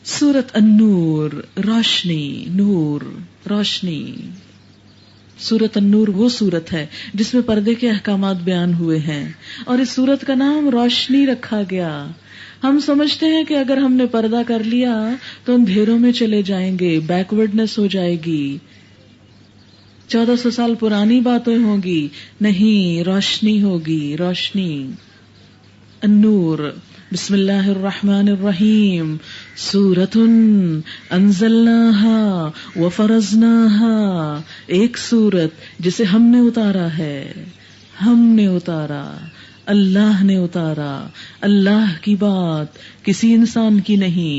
سورت النور، روشنی، نور، روشنی۔ سورت النور وہ سورت ہے جس میں پردے کے احکامات بیان ہوئے ہیں، اور اس سورت کا نام روشنی رکھا گیا۔ ہم سمجھتے ہیں کہ اگر ہم نے پردہ کر لیا تو اندھیروں میں چلے جائیں گے، بیکورڈنس ہو جائے گی، 1400 سال پرانی باتیں ہوں گی۔ نہیں، روشنی ہوگی، روشنی۔ النور، بسم اللہ الرحمن الرحیم، سورۃ انزلناها وفرضناها، ایک سورت جسے ہم نے اتارا ہے، ہم نے اتارا، اللہ نے اتارا۔ اللہ کی بات کسی انسان کی نہیں،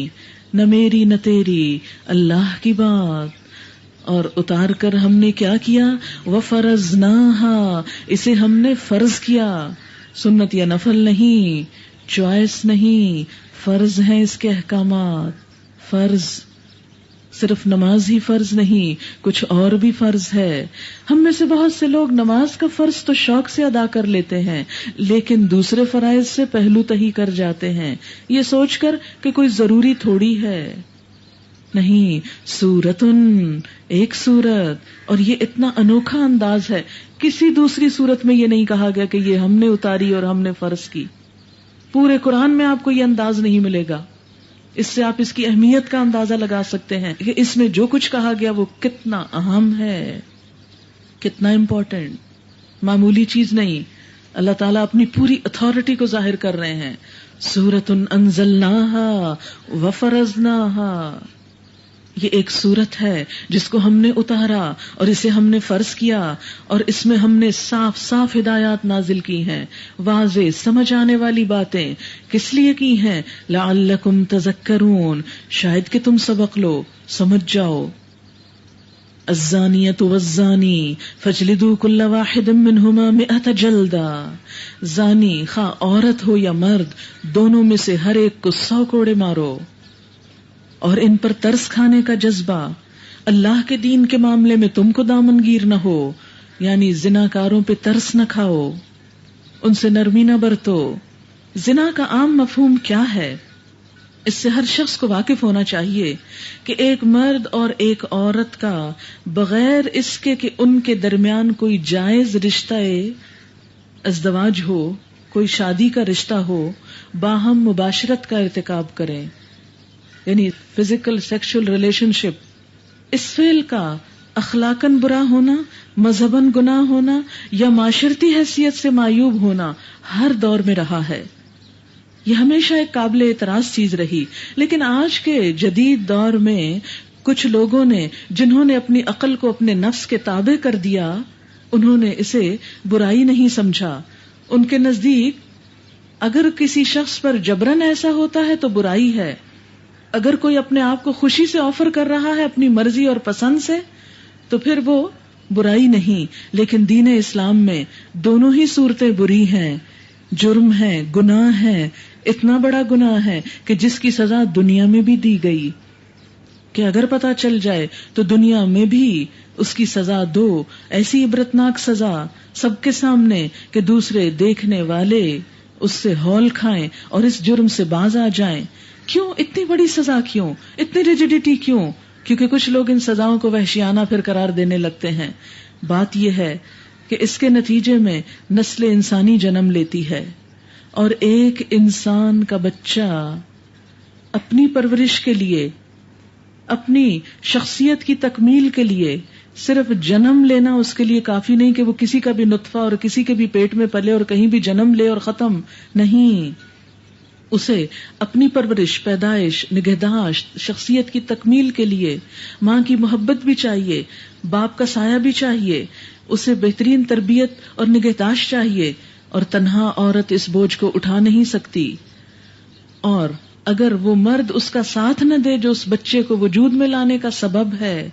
نہ میری نہ تیری، اللہ کی بات۔ اور اتار کر ہم نے کیا کیا؟ وفرضناها، اسے ہم نے فرض کیا، سنت یا نفل نہیں، چوائس نہیں، فرض ہیں اس کے احکامات۔ فرض صرف نماز ہی فرض نہیں، کچھ اور بھی فرض ہے۔ ہم میں سے بہت سے لوگ نماز کا فرض تو شوق سے ادا کر لیتے ہیں، لیکن دوسرے فرائض سے پہلو تہی کر جاتے ہیں، یہ سوچ کر کہ کوئی ضروری تھوڑی ہے۔ نہیں، سورتن، ایک سورت، اور یہ اتنا انوکھا انداز ہے، کسی دوسری سورت میں یہ نہیں کہا گیا کہ یہ ہم نے اتاری اور ہم نے فرض کی۔ پورے قرآن میں آپ کو یہ انداز نہیں ملے گا۔ اس سے آپ اس کی اہمیت کا اندازہ لگا سکتے ہیں کہ اس میں جو کچھ کہا گیا وہ کتنا اہم ہے، کتنا امپورٹنٹ، معمولی چیز نہیں۔ اللہ تعالیٰ اپنی پوری اتھارٹی کو ظاہر کر رہے ہیں۔ سورۃ انزلناها وفرضناها، یہ ایک سورت ہے جس کو ہم نے اتارا اور اسے ہم نے فرض کیا، اور اس میں ہم نے صاف صاف ہدایات نازل کی ہیں، واضح سمجھ آنے والی باتیں۔ کس لیے کی ہیں؟ لعلکم تذکرون، شاید کہ تم سبق لو، سمجھ جاؤ۔ الزانیۃ والزانی فاجلدوا کل واحد منہما 100 جلدہ، زانی خواہ عورت ہو یا مرد، دونوں میں سے ہر ایک کو 100 کوڑے مارو۔ اور ان پر ترس کھانے کا جذبہ، اللہ کے دین کے معاملے میں تم کو دامنگیر نہ ہو، یعنی زناکاروں پہ ترس نہ کھاؤ، ان سے نرمی نہ برتو۔ زنا کا عام مفہوم کیا ہے؟ اس سے ہر شخص کو واقف ہونا چاہیے کہ ایک مرد اور ایک عورت کا بغیر اس کے کہ ان کے درمیان کوئی جائز رشتہ ازدواج ہو، کوئی شادی کا رشتہ ہو، باہم مباشرت کا ارتکاب کریں، یعنی فزیکل سیکشل ریلیشن شپ، اس فعل کا اخلاقاً برا ہونا، مذہباً گناہ ہونا یا معاشرتی حیثیت سے معیوب ہونا ہر دور میں رہا ہے۔ یہ ہمیشہ ایک قابل اعتراض چیز رہی، لیکن آج کے جدید دور میں کچھ لوگوں نے، جنہوں نے اپنی عقل کو اپنے نفس کے تابع کر دیا، انہوں نے اسے برائی نہیں سمجھا۔ ان کے نزدیک اگر کسی شخص پر جبراً ایسا ہوتا ہے تو برائی ہے، اگر کوئی اپنے آپ کو خوشی سے آفر کر رہا ہے اپنی مرضی اور پسند سے تو پھر وہ برائی نہیں۔ لیکن دین اسلام میں دونوں ہی صورتیں بری ہیں، جرم ہے، گناہ ہے، اتنا بڑا گناہ ہے کہ جس کی سزا دنیا میں بھی دی گئی، کہ اگر پتا چل جائے تو دنیا میں بھی اس کی سزا دو، ایسی عبرتناک سزا سب کے سامنے کہ دوسرے دیکھنے والے اس سے ہول کھائیں اور اس جرم سے باز آ جائیں۔ کیوں اتنی بڑی سزا؟ کیوں اتنی ریجیڈیٹی؟ کیوں؟ کیونکہ کچھ لوگ ان سزاؤں کو وحشیانہ پھر قرار دینے لگتے ہیں۔ بات یہ ہے کہ اس کے نتیجے میں نسل انسانی جنم لیتی ہے، اور ایک انسان کا بچہ اپنی پرورش کے لیے، اپنی شخصیت کی تکمیل کے لیے صرف جنم لینا اس کے لیے کافی نہیں کہ وہ کسی کا بھی نطفہ اور کسی کے بھی پیٹ میں پلے اور کہیں بھی جنم لے اور ختم نہیں۔ اسے اپنی پرورش، پیدائش، نگہداشت، شخصیت کی تکمیل کے لیے ماں کی محبت بھی چاہیے، باپ کا سایہ بھی چاہیے، اسے بہترین تربیت اور نگہداشت چاہیے، اور تنہا عورت اس بوجھ کو اٹھا نہیں سکتی۔ اور اگر وہ مرد اس کا ساتھ نہ دے جو اس بچے کو وجود میں لانے کا سبب ہے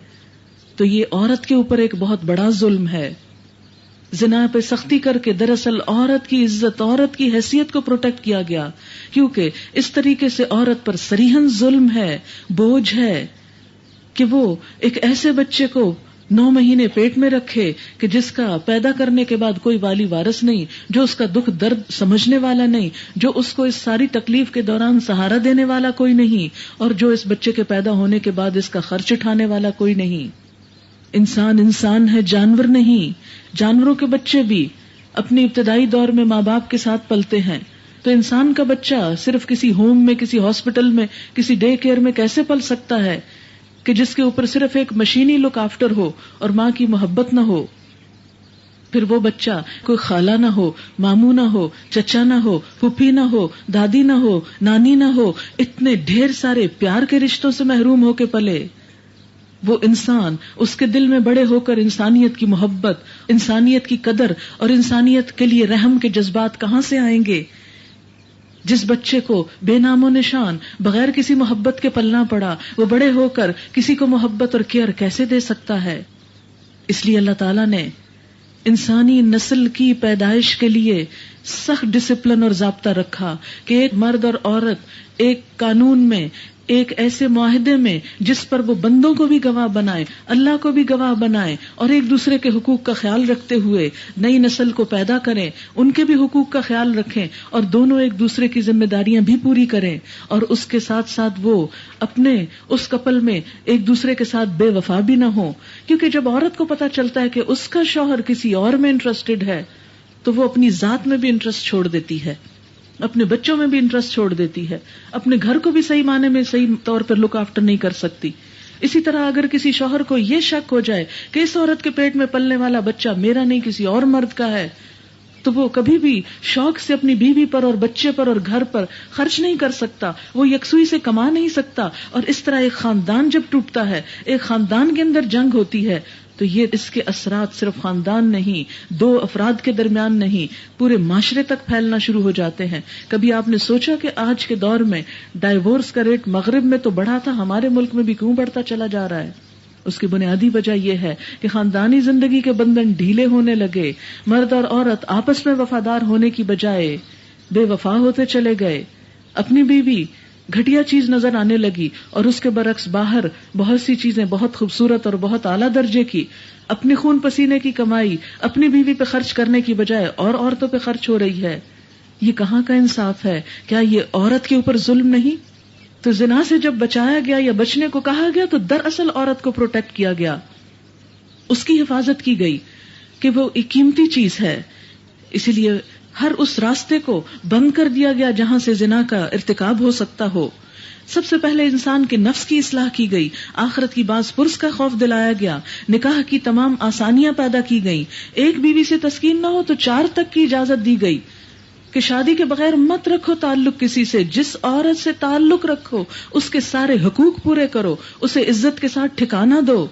تو یہ عورت کے اوپر ایک بہت بڑا ظلم ہے۔ زنا پہ سختی کر کے دراصل عورت کی عزت، عورت کی حیثیت کو پروٹیکٹ کیا گیا، کیونکہ اس طریقے سے عورت پر صریحاً ظلم ہے، بوجھ ہے کہ وہ ایک ایسے بچے کو 9 مہینے پیٹ میں رکھے کہ جس کا پیدا کرنے کے بعد کوئی والی وارث نہیں، جو اس کا دکھ درد سمجھنے والا نہیں، جو اس کو اس ساری تکلیف کے دوران سہارا دینے والا کوئی نہیں، اور جو اس بچے کے پیدا ہونے کے بعد اس کا خرچ اٹھانے والا کوئی نہیں۔ انسان ہے، جانور نہیں۔ جانوروں کے بچے بھی اپنی ابتدائی دور میں ماں باپ کے ساتھ پلتے ہیں، تو انسان کا بچہ صرف کسی ہوم میں، کسی ہاسپٹل میں، کسی ڈے کیئر میں کیسے پل سکتا ہے کہ جس کے اوپر صرف ایک مشینی لک آفٹر ہو اور ماں کی محبت نہ ہو؟ پھر وہ بچہ کوئی خالہ نہ ہو، ماموں نہ ہو، چچا نہ ہو، پھوپھی نہ ہو، دادی نہ ہو، نانی نہ ہو، اتنے ڈھیر سارے پیار کے رشتوں سے محروم ہو کے پلے۔ وہ انسان، اس کے دل میں بڑے ہو کر انسانیت کی محبت، انسانیت کی قدر اور انسانیت کے لیے رحم کے جذبات کہاں سے آئیں گے؟ جس بچے کو بے نام و نشان، بغیر کسی محبت کے پلنا پڑا، وہ بڑے ہو کر کسی کو محبت اور کیئر کیسے دے سکتا ہے؟ اس لیے اللہ تعالیٰ نے انسانی نسل کی پیدائش کے لیے سخت ڈسپلن اور ضابطہ رکھا کہ ایک مرد اور عورت ایک قانون میں، ایک ایسے معاہدے میں جس پر وہ بندوں کو بھی گواہ بنائے، اللہ کو بھی گواہ بنائے، اور ایک دوسرے کے حقوق کا خیال رکھتے ہوئے نئی نسل کو پیدا کریں، ان کے بھی حقوق کا خیال رکھیں، اور دونوں ایک دوسرے کی ذمہ داریاں بھی پوری کریں، اور اس کے ساتھ ساتھ وہ اپنے اس کپل میں ایک دوسرے کے ساتھ بے وفا بھی نہ ہوں۔ کیونکہ جب عورت کو پتہ چلتا ہے کہ اس کا شوہر کسی اور میں انٹرسٹڈ ہے تو وہ اپنی ذات میں بھی انٹرسٹ چھوڑ دیتی ہے، اپنے بچوں میں بھی انٹرسٹ چھوڑ دیتی ہے، اپنے گھر کو بھی صحیح معنی میں صحیح طور پر لک آفٹر نہیں کر سکتی۔ اسی طرح اگر کسی شوہر کو یہ شک ہو جائے کہ اس عورت کے پیٹ میں پلنے والا بچہ میرا نہیں کسی اور مرد کا ہے، تو وہ کبھی بھی شوق سے اپنی بیوی پر اور بچے پر اور گھر پر خرچ نہیں کر سکتا، وہ یکسوئی سے کما نہیں سکتا، اور اس طرح ایک خاندان جب ٹوٹتا ہے، ایک خاندان کے اندر جنگ ہوتی ہے، تو یہ اس کے اثرات صرف خاندان نہیں، 2 افراد کے درمیان نہیں، پورے معاشرے تک پھیلنا شروع ہو جاتے ہیں۔ کبھی آپ نے سوچا کہ آج کے دور میں ڈائیورس کا ریٹ مغرب میں تو بڑھا تھا، ہمارے ملک میں بھی کیوں بڑھتا چلا جا رہا ہے؟ اس کی بنیادی وجہ یہ ہے کہ خاندانی زندگی کے بندھن ڈھیلے ہونے لگے، مرد اور عورت آپس میں وفادار ہونے کی بجائے بے وفا ہوتے چلے گئے، اپنی بیوی گھٹیا چیز نظر آنے لگی، اور اس کے برعکس باہر بہت سی چیزیں بہت خوبصورت اور بہت اعلیٰ درجے کی، اپنی خون پسینے کی کمائی اپنی بیوی پہ خرچ کرنے کی بجائے اور عورتوں پہ خرچ ہو رہی ہے۔ یہ کہاں کا انصاف ہے؟ کیا یہ عورت کے اوپر ظلم نہیں؟ تو زنا سے جب بچایا گیا یا بچنے کو کہا گیا تو دراصل عورت کو پروٹیکٹ کیا گیا، اس کی حفاظت کی گئی کہ وہ ایک قیمتی چیز ہے، اسی لیے ہر اس راستے کو بند کر دیا گیا جہاں سے زنا کا ارتکاب ہو سکتا ہو۔ سب سے پہلے انسان کے نفس کی اصلاح کی گئی، آخرت کی باز پرس کا خوف دلایا گیا، نکاح کی تمام آسانیاں پیدا کی گئیں، ایک بیوی سے تسکین نہ ہو تو 4 تک کی اجازت دی گئی کہ شادی کے بغیر مت رکھو تعلق کسی سے، جس عورت سے تعلق رکھو اس کے سارے حقوق پورے کرو، اسے عزت کے ساتھ ٹھکانہ دو۔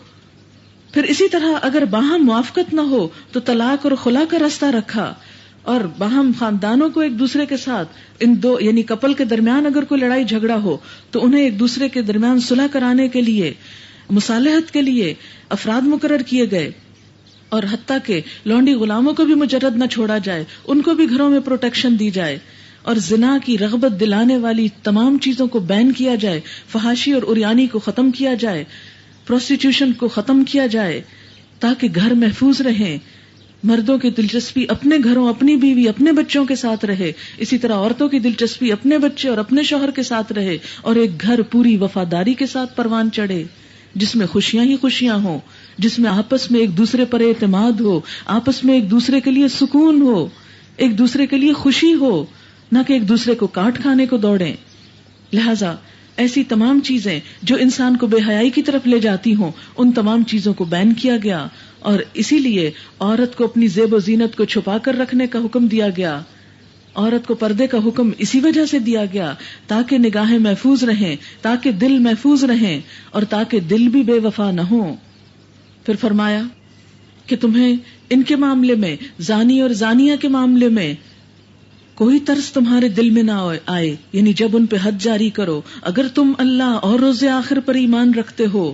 پھر اسی طرح اگر باہم موافقت نہ ہو تو طلاق اور خلا کا راستہ رکھا، اور باہم خاندانوں کو ایک دوسرے کے ساتھ ان 2 یعنی کپل کے درمیان اگر کوئی لڑائی جھگڑا ہو تو انہیں ایک دوسرے کے درمیان صلح کرانے کے لیے، مصالحت کے لیے افراد مقرر کیے گئے، اور حتیٰ کہ لونڈی غلاموں کو بھی مجرد نہ چھوڑا جائے، ان کو بھی گھروں میں پروٹیکشن دی جائے، اور زنا کی رغبت دلانے والی تمام چیزوں کو بین کیا جائے، فحاشی اور عریانی کو ختم کیا جائے، پروسٹیٹیوشن کو ختم کیا جائے، تاکہ گھر محفوظ رہیں، مردوں کی دلچسپی اپنے گھروں، اپنی بیوی، اپنے بچوں کے ساتھ رہے، اسی طرح عورتوں کی دلچسپی اپنے بچے اور اپنے شوہر کے ساتھ رہے، اور ایک گھر پوری وفاداری کے ساتھ پروان چڑھے، جس میں خوشیاں ہی خوشیاں ہوں، جس میں آپس میں ایک دوسرے پر اعتماد ہو، آپس میں ایک دوسرے کے لیے سکون ہو، ایک دوسرے کے لیے خوشی ہو، نہ کہ ایک دوسرے کو کاٹ کھانے کو دوڑیں۔ لہذا ایسی تمام چیزیں جو انسان کو بے حیائی کی طرف لے جاتی ہوں، ان تمام چیزوں کو بین کیا گیا، اور اسی لیے عورت کو اپنی زیب و زینت کو چھپا کر رکھنے کا حکم دیا گیا، عورت کو پردے کا حکم اسی وجہ سے دیا گیا تاکہ نگاہیں محفوظ رہیں، تاکہ دل محفوظ رہیں، اور تاکہ دل بھی بے وفا نہ ہوں۔ پھر فرمایا کہ تمہیں ان کے معاملے میں، زانی اور زانیہ کے معاملے میں کوئی ترس تمہارے دل میں نہ آئے، یعنی جب ان پہ حد جاری کرو، اگر تم اللہ اور روز آخر پر ایمان رکھتے ہو،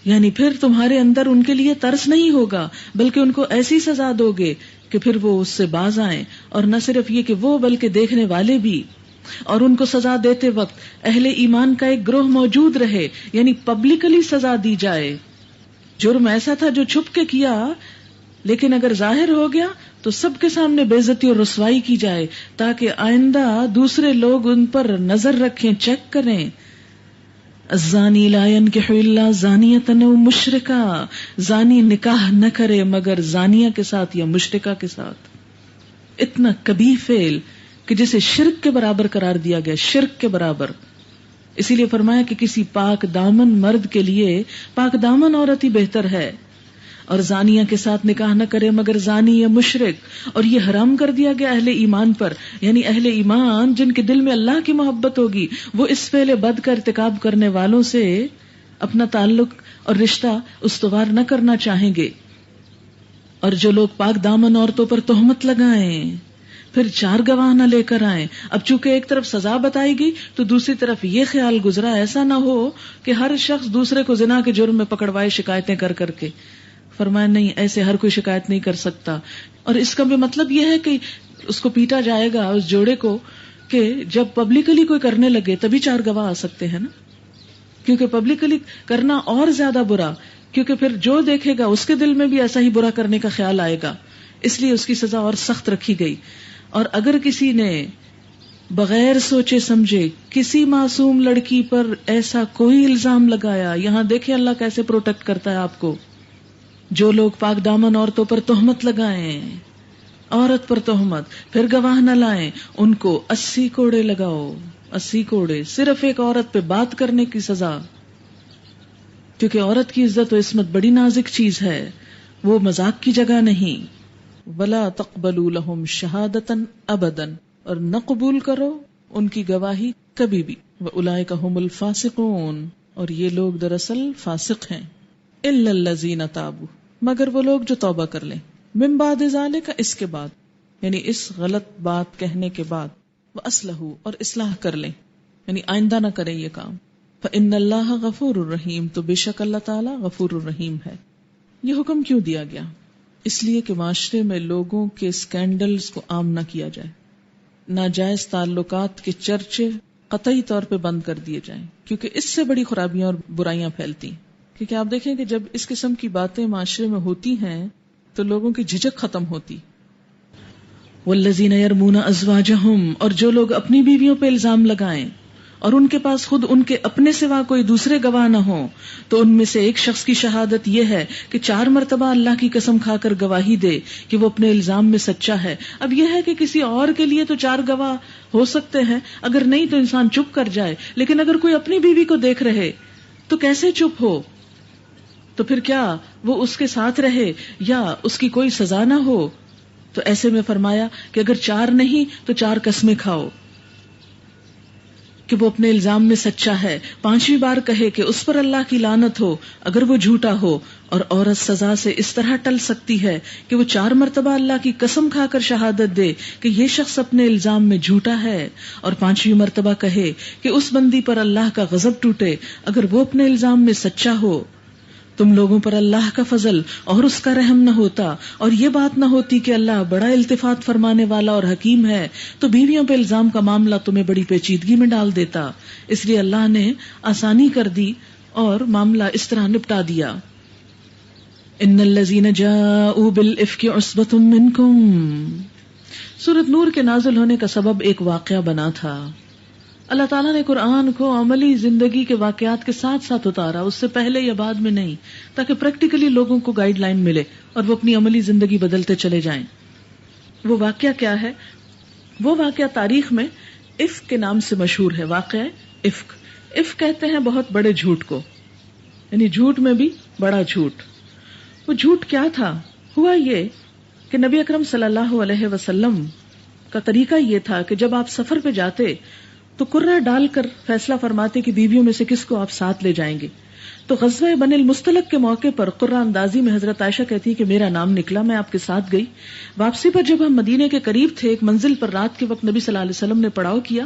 یعنی پھر تمہارے اندر ان کے لیے ترس نہیں ہوگا، بلکہ ان کو ایسی سزا دو گے کہ پھر وہ اس سے باز آئیں، اور نہ صرف یہ کہ وہ بلکہ دیکھنے والے بھی، اور ان کو سزا دیتے وقت اہل ایمان کا ایک گروہ موجود رہے، یعنی پبلکلی سزا دی جائے، جرم ایسا تھا جو چھپ کے کیا، لیکن اگر ظاہر ہو گیا تو سب کے سامنے بے عزتی اور رسوائی کی جائے، تاکہ آئندہ دوسرے لوگ ان پر نظر رکھیں، چیک کریں. الزانی لا ينکح الا زانیۃ او مشرکہ، زانی نکاح نہ کرے مگر زانیہ کے ساتھ یا مشرکہ کے ساتھ. اتنا کبیح فعل کہ جسے شرک کے برابر قرار دیا گیا، شرک کے برابر. اسی لیے فرمایا کہ کسی پاک دامن مرد کے لیے پاک دامن عورت ہی بہتر ہے، اور زانیہ کے ساتھ نکاح نہ کرے مگر زانی یا مشرک. اور یہ حرام کر دیا گیا اہل ایمان پر، یعنی اہل ایمان جن کے دل میں اللہ کی محبت ہوگی وہ اس فعل بد کا ارتکاب کرنے والوں سے اپنا تعلق اور رشتہ استوار نہ کرنا چاہیں گے. اور جو لوگ پاک دامن عورتوں پر تہمت لگائیں پھر 4 گواہ نہ لے کر آئیں. اب چونکہ ایک طرف سزا بتائی گئی تو دوسری طرف یہ خیال گزرا ایسا نہ ہو کہ ہر شخص دوسرے کو زنا کے جرم میں پکڑوائے شکایتیں کر کر کے. فرمایا نہیں، ایسے ہر کوئی شکایت نہیں کر سکتا. اور اس کا بھی مطلب یہ ہے کہ اس کو پیٹا جائے گا اس جوڑے کو کہ جب پبلکلی کوئی کرنے لگے تبھی 4 گواہ آ سکتے ہیں نا، کیونکہ پبلکلی کرنا اور زیادہ برا، کیونکہ پھر جو دیکھے گا اس کے دل میں بھی ایسا ہی برا کرنے کا خیال آئے گا. اس لیے اس کی سزا اور سخت رکھی گئی. اور اگر کسی نے بغیر سوچے سمجھے کسی معصوم لڑکی پر ایسا کوئی الزام لگایا، یہاں دیکھیں اللہ کیسے پروٹیکٹ کرتا ہے آپ کو. جو لوگ پاک دامن عورتوں پر تہمت لگائیں، عورت پر تہمت، پھر گواہ نہ لائیں، ان کو 80 کوڑے لگاؤ. 80 کوڑے صرف ایک عورت پہ بات کرنے کی سزا، کیونکہ عورت کی عزت و عصمت بڑی نازک چیز ہے، وہ مذاق کی جگہ نہیں. ولا تقبلوا لهم شهادة ابدا، اور نہ قبول کرو ان کی گواہی کبھی بھی. واولئک هم الفاسقون، اور یہ لوگ دراصل فاسق ہیں. الا الذین تابوا، مگر وہ لوگ جو توبہ کر لیں، من بعد ذالک، اس کے بعد، یعنی اس غلط بات کہنے کے بعد، واصلحوا، اور اصلاح کر لیں، یعنی آئندہ نہ کریں یہ کام. فإن اللہ غفور الرحیم، تو بے شک اللہ تعالی غفور الرحیم ہے. یہ حکم کیوں دیا گیا؟ اس لیے کہ معاشرے میں لوگوں کے اسکینڈلز کو عام نہ کیا جائے، ناجائز تعلقات کے چرچے قطعی طور پہ بند کر دیے جائیں، کیونکہ اس سے بڑی خرابیاں اور برائیاں پھیلتی ہیں. کیونکہ آپ دیکھیں کہ جب اس قسم کی باتیں معاشرے میں ہوتی ہیں تو لوگوں کی جھجک ختم ہوتی. والذین یرمون ازواجہم، اور جو لوگ اپنی بیویوں پہ الزام لگائیں اور ان کے پاس خود ان کے اپنے سوا کوئی دوسرے گواہ نہ ہوں، تو ان میں سے ایک شخص کی شہادت یہ ہے کہ 4 مرتبہ اللہ کی قسم کھا کر گواہی دے کہ وہ اپنے الزام میں سچا ہے. اب یہ ہے کہ کسی اور کے لیے تو 4 گواہ ہو سکتے ہیں، اگر نہیں تو انسان چپ کر جائے، لیکن اگر کوئی اپنی بیوی کو دیکھ رہے تو کیسے چپ ہو؟ تو پھر کیا وہ اس کے ساتھ رہے یا اس کی کوئی سزا نہ ہو؟ تو ایسے میں فرمایا کہ اگر 4 نہیں تو 4 قسمیں کھاؤ کہ وہ اپنے الزام میں سچا ہے. 5ویں بار کہے کہ اس پر اللہ کی لعنت ہو اگر وہ جھوٹا ہو. اور عورت سزا سے اس طرح ٹل سکتی ہے کہ وہ 4 مرتبہ اللہ کی قسم کھا کر شہادت دے کہ یہ شخص اپنے الزام میں جھوٹا ہے، اور 5ویں مرتبہ کہے کہ اس بندی پر اللہ کا غضب ٹوٹے اگر وہ اپنے الزام میں سچا ہو. تم لوگوں پر اللہ کا فضل اور اس کا رحم نہ ہوتا اور یہ بات نہ ہوتی کہ اللہ بڑا التفات فرمانے والا اور حکیم ہے تو بیویوں پہ الزام کا معاملہ تمہیں بڑی پیچیدگی میں ڈال دیتا. اس لیے اللہ نے آسانی کر دی اور معاملہ اس طرح نپٹا دیا. ان الذین جاءوا بالافک عصبۃ منکم، سورۃ نور کے نازل ہونے کا سبب ایک واقعہ بنا تھا. اللہ تعالیٰ نے قرآن کو عملی زندگی کے واقعات کے ساتھ ساتھ اتارا، اس سے پہلے یا بعد میں نہیں، تاکہ پریکٹیکلی لوگوں کو گائیڈ لائن ملے اور وہ اپنی عملی زندگی بدلتے چلے جائیں. وہ واقعہ کیا ہے؟ وہ واقعہ تاریخ میں افک کے نام سے مشہور ہے. واقعہ افک، افک کہتے ہیں بہت بڑے جھوٹ کو، یعنی جھوٹ میں بھی بڑا جھوٹ. وہ جھوٹ کیا تھا؟ ہوا یہ کہ نبی اکرم صلی اللہ علیہ وسلم کا طریقہ یہ تھا کہ جب آپ سفر پہ جاتے تو قرہ ڈال کر فیصلہ فرماتے کہ بیویوں میں سے کس کو آپ ساتھ لے جائیں گے. تو غزوہ بنی المصطلق کے موقع پر قرہ اندازی میں حضرت عائشہ کہتی کہ میرا نام نکلا، میں آپ کے ساتھ گئی. واپسی پر جب ہم مدینے کے قریب تھے، ایک منزل پر رات کے وقت نبی صلی اللہ علیہ وسلم نے پڑاؤ کیا.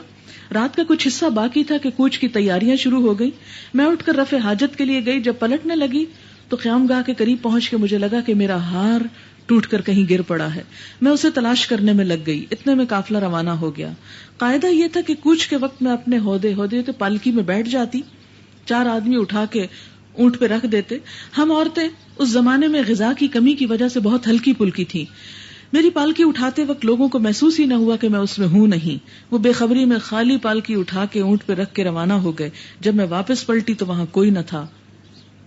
رات کا کچھ حصہ باقی تھا کہ کوچ کی تیاریاں شروع ہو گئی. میں اٹھ کر رفع حاجت کے لیے گئی. جب پلٹنے لگی تو قیام گاہ کے قریب پہنچ کے مجھے لگا کہ میرا ہار ٹوٹ کر کہیں گر پڑا ہے. میں اسے تلاش کرنے میں لگ گئی. اتنے میں قافلہ روانہ ہو گیا. قاعدہ یہ تھا کہ کوچ کے وقت میں اپنے عہدے تو پالکی میں بیٹھ جاتی، 4 آدمی اٹھا کے اونٹ پہ رکھ دیتے. ہم عورتیں اس زمانے میں غذا کی کمی کی وجہ سے بہت ہلکی پھلکی تھیں. میری پالکی اٹھاتے وقت لوگوں کو محسوس ہی نہ ہوا کہ میں اس میں ہوں نہیں. وہ بے خبری میں خالی پالکی اٹھا کے اونٹ پہ رکھ کے روانہ ہو گئے. جب میں واپس پلٹی تو وہاں کوئی نہ تھا.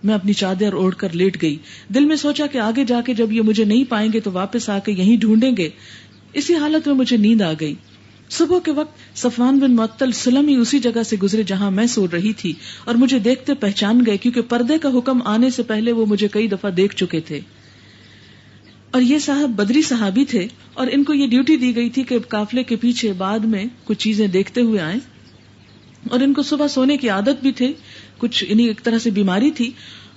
میں اپنی چادر اوڑھ کر لیٹ گئی. دل میں سوچا کہ آگے جا کے جب یہ مجھے نہیں پائیں گے تو واپس آ کے یہیں ڈھونڈیں گے. اسی حالت میں مجھے نیند آ گئی. صبح کے وقت صفوان بن معطل سلمی اسی جگہ سے گزرے جہاں میں سو رہی تھی اور مجھے دیکھتے پہچان گئے, کیونکہ پردے کا حکم آنے سے پہلے وہ مجھے کئی دفعہ دیکھ چکے تھے. اور یہ صاحب بدری صحابی تھے اور ان کو یہ ڈیوٹی دی گئی تھی کہ قافلے کے پیچھے بعد میں کچھ چیزیں دیکھتے ہوئے آئیں. اور ان کو صبح سونے کی عادت بھی تھے, کچھ انہیں ایک طرح سے بیماری تھی,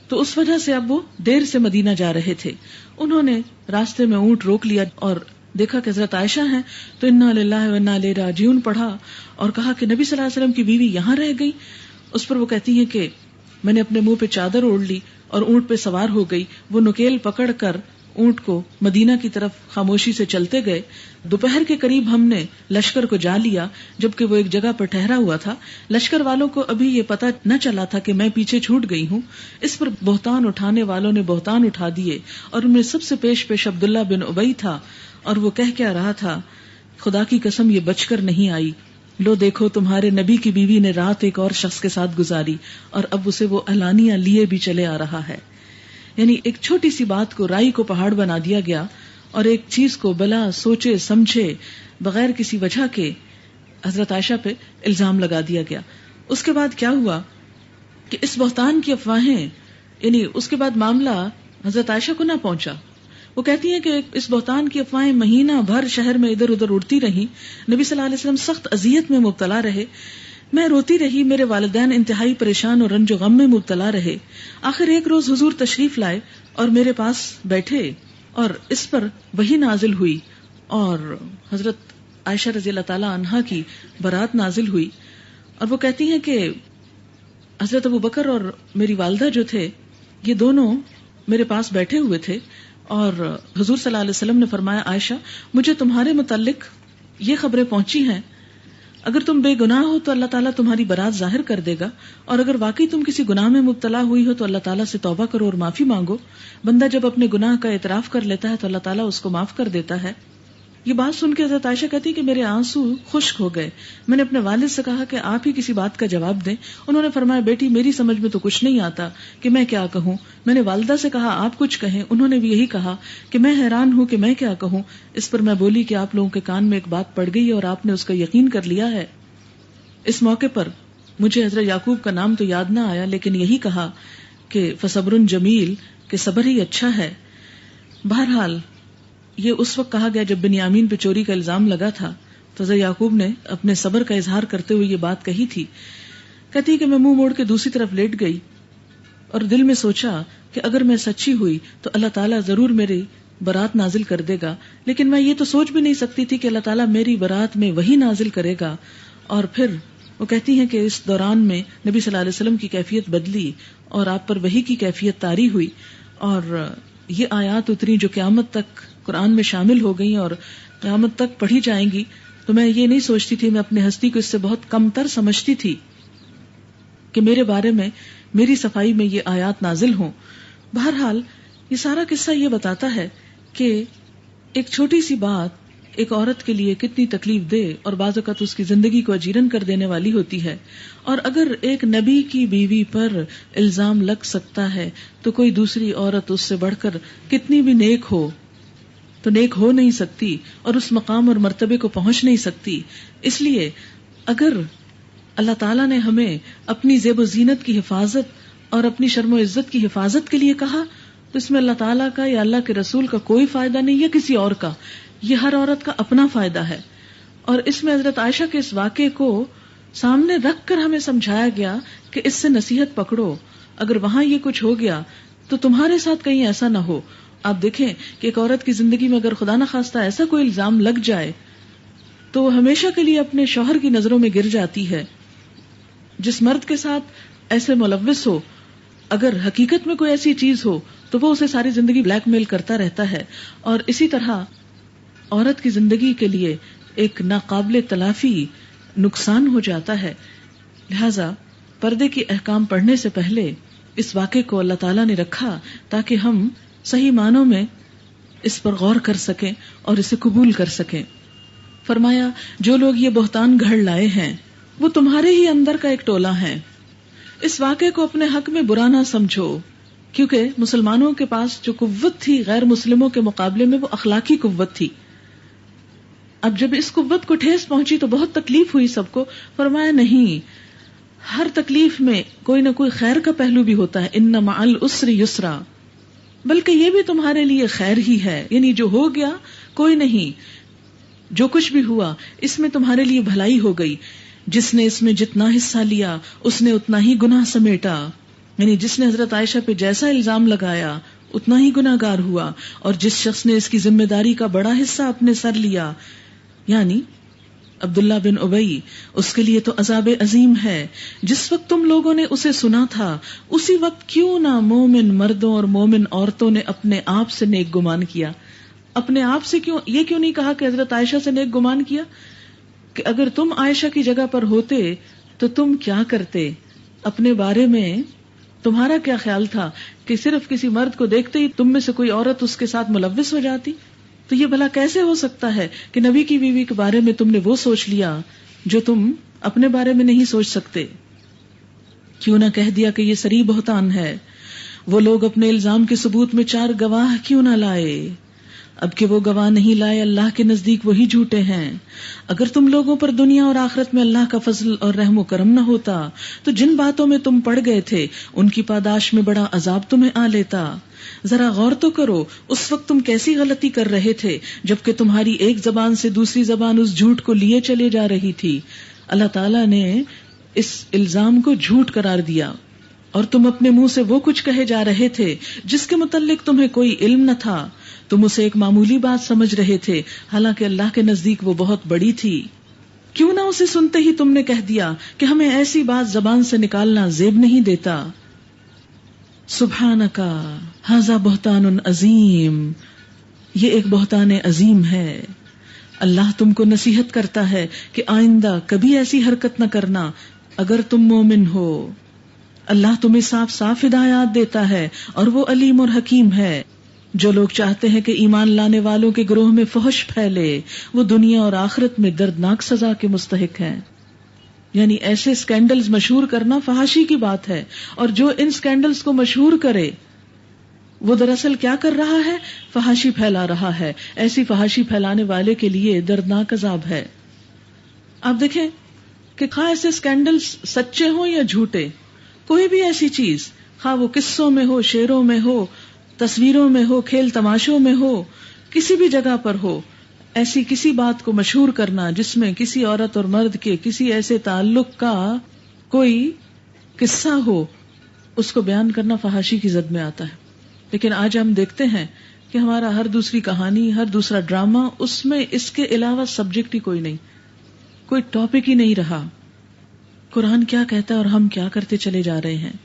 تو اس وجہ سے اب وہ دیر سے مدینہ جا رہے تھے. انہوں نے راستے میں اونٹ روک لیا اور دیکھا کہ حضرت عائشہ ہیں تو انا للہ و انا الیہ راجعون پڑھا اور کہا کہ نبی صلی اللہ علیہ وسلم کی بیوی یہاں رہ گئی. اس پر وہ کہتی ہیں کہ میں نے اپنے منہ پہ چادر اوڑھ لی اور اونٹ پہ سوار ہو گئی. وہ نکیل پکڑ کر اونٹ کو مدینہ کی طرف خاموشی سے چلتے گئے. دوپہر کے قریب ہم نے لشکر کو جا لیا جبکہ وہ ایک جگہ پر ٹھہرا ہوا تھا. لشکر والوں کو ابھی یہ پتہ نہ چلا تھا کہ میں پیچھے چھوٹ گئی ہوں. اس پر بہتان اٹھانے والوں نے بہتان اٹھا دیے اور ان میں سب سے پیش عبداللہ بن ابی تھا اور وہ کہہ رہا تھا خدا کی قسم یہ بچ کر نہیں آئی. لو دیکھو تمہارے نبی کی بیوی نے رات ایک اور شخص کے ساتھ گزاری اور اب اسے وہ علانیہ لیے بھی چلے آ رہا ہے. یعنی ایک چھوٹی سی بات کو رائی کو پہاڑ بنا دیا گیا اور ایک چیز کو بلا سوچے سمجھے بغیر کسی وجہ کے حضرت عائشہ پہ الزام لگا دیا گیا. اس کے بعد کیا ہوا کہ اس بہتان کی افواہیں, یعنی اس کے بعد معاملہ حضرت عائشہ کو نہ پہنچا. وہ کہتی ہیں کہ اس بہتان کی افواہیں مہینہ بھر شہر میں ادھر ادھر اڑتی رہیں. نبی صلی اللہ علیہ وسلم سخت اذیت میں مبتلا رہے. میں روتی رہی, میرے والدین انتہائی پریشان اور رنج و غم میں مبتلا رہے. آخر ایک روز حضور تشریف لائے اور میرے پاس بیٹھے اور اس پر وحی نازل ہوئی اور حضرت عائشہ رضی اللہ تعالی عنہا کی برات نازل ہوئی. اور وہ کہتی ہیں کہ حضرت ابو بکر اور میری والدہ جو تھے یہ دونوں میرے پاس بیٹھے ہوئے تھے اور حضور صلی اللہ علیہ وسلم نے فرمایا عائشہ مجھے تمہارے متعلق یہ خبریں پہنچی ہیں, اگر تم بے گناہ ہو تو اللہ تعالیٰ تمہاری برات ظاہر کر دے گا, اور اگر واقعی تم کسی گناہ میں مبتلا ہوئی ہو تو اللہ تعالیٰ سے توبہ کرو اور معافی مانگو. بندہ جب اپنے گناہ کا اعتراف کر لیتا ہے تو اللہ تعالیٰ اس کو معاف کر دیتا ہے. یہ بات سن کے حضرت عائشہ کہتی کہ میرے آنسو خشک ہو گئے. میں نے اپنے والد سے کہا کہ آپ ہی کسی بات کا جواب دیں. انہوں نے فرمایا بیٹی میری سمجھ میں تو کچھ نہیں آتا کہ میں کیا کہوں. میں نے والدہ سے کہا آپ کچھ کہیں. انہوں نے بھی یہی کہا کہ میں حیران ہوں کہ میں کیا کہوں. اس پر میں بولی کہ آپ لوگوں کے کان میں ایک بات پڑ گئی اور آپ نے اس کا یقین کر لیا ہے. اس موقع پر مجھے حضرت یعقوب کا نام تو یاد نہ آیا لیکن یہی کہا کہ فصبر جمیل کہ صبر ہی اچھا ہے. بہرحال یہ اس وقت کہا گیا جب بنیامین پہ چوری کا الزام لگا تھا تو حضرت یعقوب نے اپنے صبر کا اظہار کرتے ہوئے یہ بات کہی تھی. کہتی کہ میں منہ موڑ کے دوسری طرف لیٹ گئی اور دل میں سوچا کہ اگر میں سچی ہوئی تو اللہ تعالیٰ ضرور میری برات نازل کر دے گا, لیکن میں یہ تو سوچ بھی نہیں سکتی تھی کہ اللہ تعالیٰ میری برات میں وہی نازل کرے گا. اور پھر وہ کہتی ہیں کہ اس دوران میں نبی صلی اللہ علیہ وسلم کی کیفیت بدلی اور آپ پر وحی کی کیفیت طاری ہوئی اور یہ آیات اتری جو قیامت تک قرآن میں شامل ہو گئی اور قیامت تک پڑھی جائیں گی. تو میں یہ نہیں سوچتی تھی, میں اپنے ہستی کو اس سے بہت کم تر سمجھتی تھی کہ میرے بارے میں میری صفائی میں یہ آیات نازل ہوں. بہرحال یہ سارا قصہ یہ بتاتا ہے کہ ایک چھوٹی سی بات ایک عورت کے لیے کتنی تکلیف دے اور بعض اوقات اس کی زندگی کو اجیرن کر دینے والی ہوتی ہے. اور اگر ایک نبی کی بیوی پر الزام لگ سکتا ہے تو کوئی دوسری عورت اس سے بڑھ کر کتنی بھی نیک ہو تو نیک ہو نہیں سکتی اور اس مقام اور مرتبے کو پہنچ نہیں سکتی. اس لیے اگر اللہ تعالیٰ نے ہمیں اپنی زیب و زینت کی حفاظت اور اپنی شرم و عزت کی حفاظت کے لیے کہا تو اس میں اللہ تعالیٰ کا یا اللہ کے رسول کا کوئی فائدہ نہیں یا کسی اور کا, یہ ہر عورت کا اپنا فائدہ ہے. اور اس میں حضرت عائشہ کے اس واقعے کو سامنے رکھ کر ہمیں سمجھایا گیا کہ اس سے نصیحت پکڑو, اگر وہاں یہ کچھ ہو گیا تو تمہارے ساتھ کہیں ایسا نہ ہو. آپ دیکھیں کہ ایک عورت کی زندگی میں اگر خدا نخواستہ ایسا کوئی الزام لگ جائے تو وہ ہمیشہ کے لیے اپنے شوہر کی نظروں میں گر جاتی ہے. جس مرد کے ساتھ ایسے ملوث ہو, اگر حقیقت میں کوئی ایسی چیز ہو تو وہ اسے ساری زندگی بلیک میل کرتا رہتا ہے. اور اسی طرح عورت کی زندگی کے لیے ایک ناقابل تلافی نقصان ہو جاتا ہے. لہذا پردے کی احکام پڑھنے سے پہلے اس واقعے کو اللہ تعالیٰ نے رکھا تاکہ ہم صحیح معنوں میں اس پر غور کر سکیں اور اسے قبول کر سکیں. فرمایا جو لوگ یہ بہتان گھڑ لائے ہیں وہ تمہارے ہی اندر کا ایک ٹولہ ہے. اس واقعے کو اپنے حق میں برا نہ سمجھو، کیونکہ مسلمانوں کے پاس جو قوت تھی غیر مسلموں کے مقابلے میں وہ اخلاقی قوت تھی. اب جب اس قوت کو ٹھیس پہنچی تو بہت تکلیف ہوئی سب کو. فرمایا نہیں، ہر تکلیف میں کوئی نہ کوئی خیر کا پہلو بھی ہوتا ہے. ان مع العسر یسرا، بلکہ یہ بھی تمہارے لیے خیر ہی ہے. یعنی جو ہو گیا کوئی نہیں، جو کچھ بھی ہوا اس میں تمہارے لیے بھلائی ہو گئی. جس نے اس میں جتنا حصہ لیا اس نے اتنا ہی گناہ سمیٹا. یعنی جس نے حضرت عائشہ پہ جیسا الزام لگایا اتنا ہی گناہگار ہوا، اور جس شخص نے اس کی ذمہ داری کا بڑا حصہ اپنے سر لیا، یعنی عبداللہ بن ابی، اس کے لیے تو عذاب عظیم ہے. جس وقت تم لوگوں نے اسے سنا تھا اسی وقت کیوں نہ مومن مردوں اور مومن عورتوں نے اپنے آپ سے نیک گمان کیا. اپنے آپ سے کیوں نہیں کہا کہ حضرت عائشہ سے نیک گمان کیا؟ کہ اگر تم عائشہ کی جگہ پر ہوتے تو تم کیا کرتے؟ اپنے بارے میں تمہارا کیا خیال تھا کہ صرف کسی مرد کو دیکھتے ہی تم میں سے کوئی عورت اس کے ساتھ ملوث ہو جاتی؟ تو یہ بھلا کیسے ہو سکتا ہے کہ نبی کی بیوی کے بارے میں تم نے وہ سوچ لیا جو تم اپنے بارے میں نہیں سوچ سکتے؟ کیوں نہ کہہ دیا کہ یہ صریح بہتان ہے. وہ لوگ اپنے الزام کے ثبوت میں 4 گواہ کیوں نہ لائے؟ اب کہ وہ گواہ نہیں لائے اللہ کے نزدیک وہی جھوٹے ہیں. اگر تم لوگوں پر دنیا اور آخرت میں اللہ کا فضل اور رحم و کرم نہ ہوتا تو جن باتوں میں تم پڑ گئے تھے ان کی پاداش میں بڑا عذاب تمہیں آ لیتا. ذرا غور تو کرو اس وقت تم کیسی غلطی کر رہے تھے جبکہ تمہاری ایک زبان سے دوسری زبان اس جھوٹ کو لیے چلے جا رہی تھی. اللہ تعالیٰ نے اس الزام کو جھوٹ قرار دیا اور تم اپنے منہ سے وہ کچھ کہے جا رہے تھے جس کے متعلق تمہیں کوئی علم نہ تھا. تم اسے ایک معمولی بات سمجھ رہے تھے حالانکہ اللہ کے نزدیک وہ بہت بڑی تھی. کیوں نہ اسے سنتے ہی تم نے کہہ دیا کہ ہمیں ایسی بات زبان سے نکالنا زیب نہیں دیتا. سبحانکا ھذا بہتان عظیم، یہ ایک بہتان عظیم ہے. اللہ تم کو نصیحت کرتا ہے کہ آئندہ کبھی ایسی حرکت نہ کرنا اگر تم مومن ہو. اللہ تمہیں صاف صاف ہدایات دیتا ہے اور وہ علیم اور حکیم ہے. جو لوگ چاہتے ہیں کہ ایمان لانے والوں کے گروہ میں فحش پھیلے وہ دنیا اور آخرت میں دردناک سزا کے مستحق ہیں. یعنی ایسے سکینڈلز مشہور کرنا فحاشی کی بات ہے، اور جو ان سکینڈلز کو مشہور کرے وہ دراصل کیا کر رہا ہے؟ فحاشی پھیلا رہا ہے. ایسی فحاشی پھیلانے والے کے لیے دردناک عذاب ہے. آپ دیکھیں کہ خواہ ایسے سکینڈلز سچے ہوں یا جھوٹے، کوئی بھی ایسی چیز خواہ وہ قصوں میں ہو، شعروں میں ہو، تصویروں میں ہو، کھیل تماشوں میں ہو، کسی بھی جگہ پر ہو، ایسی کسی بات کو مشہور کرنا جس میں کسی عورت اور مرد کے کسی ایسے تعلق کا کوئی قصہ ہو، اس کو بیان کرنا فحاشی کی زد میں آتا ہے. لیکن آج ہم دیکھتے ہیں کہ ہمارا ہر دوسری کہانی، ہر دوسرا ڈرامہ، اس میں اس کے علاوہ سبجیکٹ ہی کوئی نہیں، کوئی ٹاپک ہی نہیں رہا. قرآن کیا کہتا ہے اور ہم کیا کرتے چلے جا رہے ہیں.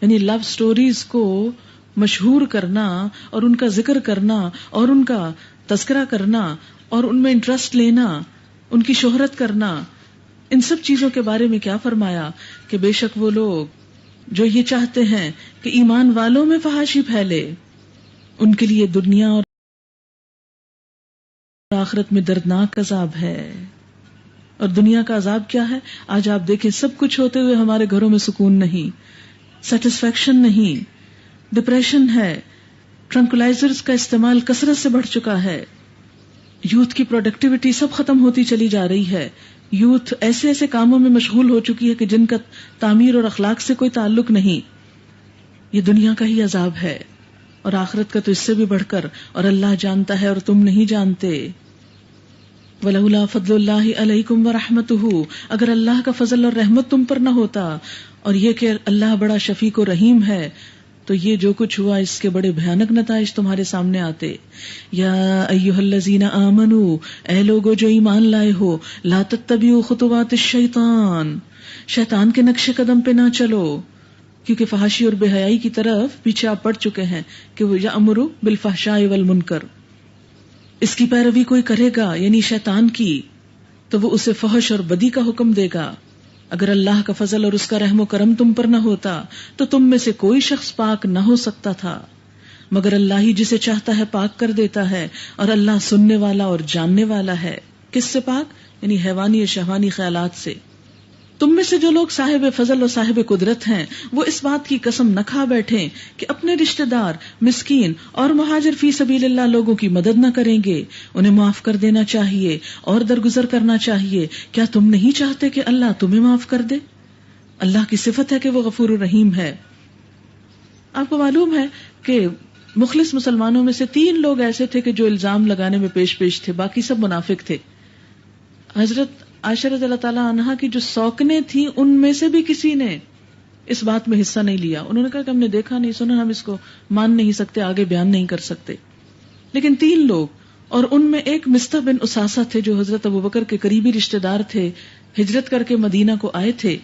یعنی لو سٹوریز کو مشہور کرنا اور ان کا ذکر کرنا اور ان کا تذکرہ کرنا اور ان میں انٹرسٹ لینا، ان کی شہرت کرنا، ان سب چیزوں کے بارے میں کیا فرمایا کہ بے شک وہ لوگ جو یہ چاہتے ہیں کہ ایمان والوں میں فحاشی پھیلے ان کے لیے دنیا اور آخرت میں دردناک عذاب ہے. اور دنیا کا عذاب کیا ہے؟ آج آپ دیکھیں سب کچھ ہوتے ہوئے ہمارے گھروں میں سکون نہیں، سیٹسفیکشن نہیں، ڈپریشن ہے، ٹرنکلائزرز کا استعمال کثرت سے بڑھ چکا ہے، یوتھ کی پروڈکٹیوٹی سب ختم ہوتی چلی جا رہی ہے. یوتھ ایسے ایسے کاموں میں مشغول ہو چکی ہے کہ جن کا تعمیر اور اخلاق سے کوئی تعلق نہیں. یہ دنیا کا ہی عذاب ہے اور آخرت کا تو اس سے بھی بڑھ کر، اور اللہ جانتا ہے اور تم نہیں جانتے. وَلَوْلَا فَضْلُ اللَّهِ عَلَيْكُمْ وَرَحْمَتُهُ، اگر اللہ کا فضل اور رحمت تم پر نہ ہوتا اور یہ کہ اللہ بڑا شفیق و رحیم ہے، تو یہ جو کچھ ہوا اس کے بڑے بھیانک نتائج تمہارے سامنے آتے. یا ایھا الذین آمنوا، اے لوگو جو ایمان لائے ہو، لا تتبعوا خطوات الشیطان، شیطان کے نقش قدم پہ نہ چلو، کیونکہ فحاشی اور بے حیائی کی طرف پیچھے آپ پڑ چکے ہیں کہ وہ یأمر بالفحشاء والمنکر. اس کی پیروی کوئی کرے گا یعنی شیطان کی، تو وہ اسے فحش اور بدی کا حکم دے گا. اگر اللہ کا فضل اور اس کا رحم و کرم تم پر نہ ہوتا تو تم میں سے کوئی شخص پاک نہ ہو سکتا تھا، مگر اللہ ہی جسے چاہتا ہے پاک کر دیتا ہے، اور اللہ سننے والا اور جاننے والا ہے۔ کس سے پاک؟ یعنی حیوانی اور شہوانی خیالات سے۔ تم میں سے جو لوگ صاحب فضل اور صاحب قدرت ہیں وہ اس بات کی قسم نہ کھا بیٹھیں کہ اپنے رشتہ دار، مسکین اور مہاجر فی سبیل اللہ لوگوں کی مدد نہ کریں گے، انہیں معاف کر دینا چاہیے اور درگزر کرنا چاہیے۔ کیا تم نہیں چاہتے کہ اللہ تمہیں معاف کر دے؟ اللہ کی صفت ہے کہ وہ غفور الرحیم ہے۔ آپ کو معلوم ہے کہ مخلص مسلمانوں میں سے 3 لوگ ایسے تھے کہ جو الزام لگانے میں پیش تھے، باقی سب منافق تھے۔ حضرت عائشہ رضی اللہ تعالیٰ عنہا کی جو سوکنیں تھیں ان میں سے بھی کسی نے اس بات میں حصہ نہیں لیا۔ انہوں نے کہا کہ ہم نے دیکھا نہیں، سنا، ہم اس کو مان نہیں سکتے، آگے بیان نہیں کر سکتے۔ لیکن 3 لوگ، اور ان میں ایک مستح بن اساسہ تھے جو حضرت ابوبکر کے قریبی رشتہ دار تھے، ہجرت کر کے مدینہ کو آئے تھے،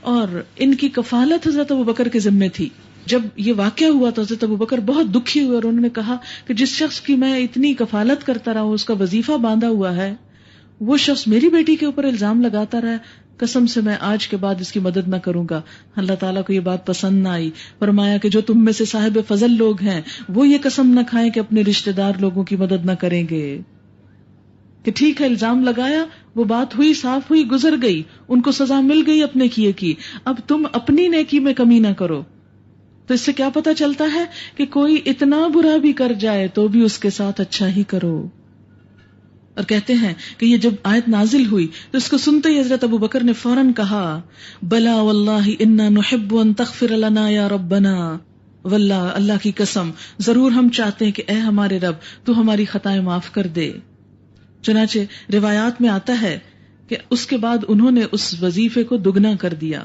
اور ان کی کفالت حضرت ابوبکر کے ذمے تھی۔ جب یہ واقعہ ہوا تو حضرت ابوبکر بہت دکھی ہوئے اور انہوں نے کہا کہ جس شخص کی میں اتنی کفالت کرتا رہا ہوں، اس کا وظیفہ باندھا ہوا ہے، وہ شخص میری بیٹی کے اوپر الزام لگاتا رہا، قسم سے میں آج کے بعد اس کی مدد نہ کروں گا۔ اللہ تعالیٰ کو یہ بات پسند نہ آئی، فرمایا کہ جو تم میں سے صاحب فضل لوگ ہیں وہ یہ قسم نہ کھائیں کہ اپنے رشتہ دار لوگوں کی مدد نہ کریں گے۔ کہ ٹھیک ہے، الزام لگایا، وہ بات ہوئی، صاف ہوئی، گزر گئی، ان کو سزا مل گئی اپنے کیے کی، اب تم اپنی نیکی میں کمی نہ کرو۔ تو اس سے کیا پتا چلتا ہے کہ کوئی اتنا برا بھی کر جائے تو بھی اس کے ساتھ اچھا ہی کرو۔ اور کہتے ہیں کہ یہ جب آیت نازل ہوئی تو اس کو سنتے ہی حضرت ابوبکر نے فوراً کہا، بلا واللہ انا نحب ان تغفر لنا یا ربنا، واللہ اللہ کی قسم ضرور ہم چاہتے ہیں کہ اے ہمارے رب تو ہماری خطائیں معاف کر دے۔ چنانچہ روایات میں آتا ہے کہ اس کے بعد انہوں نے اس وظیفے کو دگنا کر دیا۔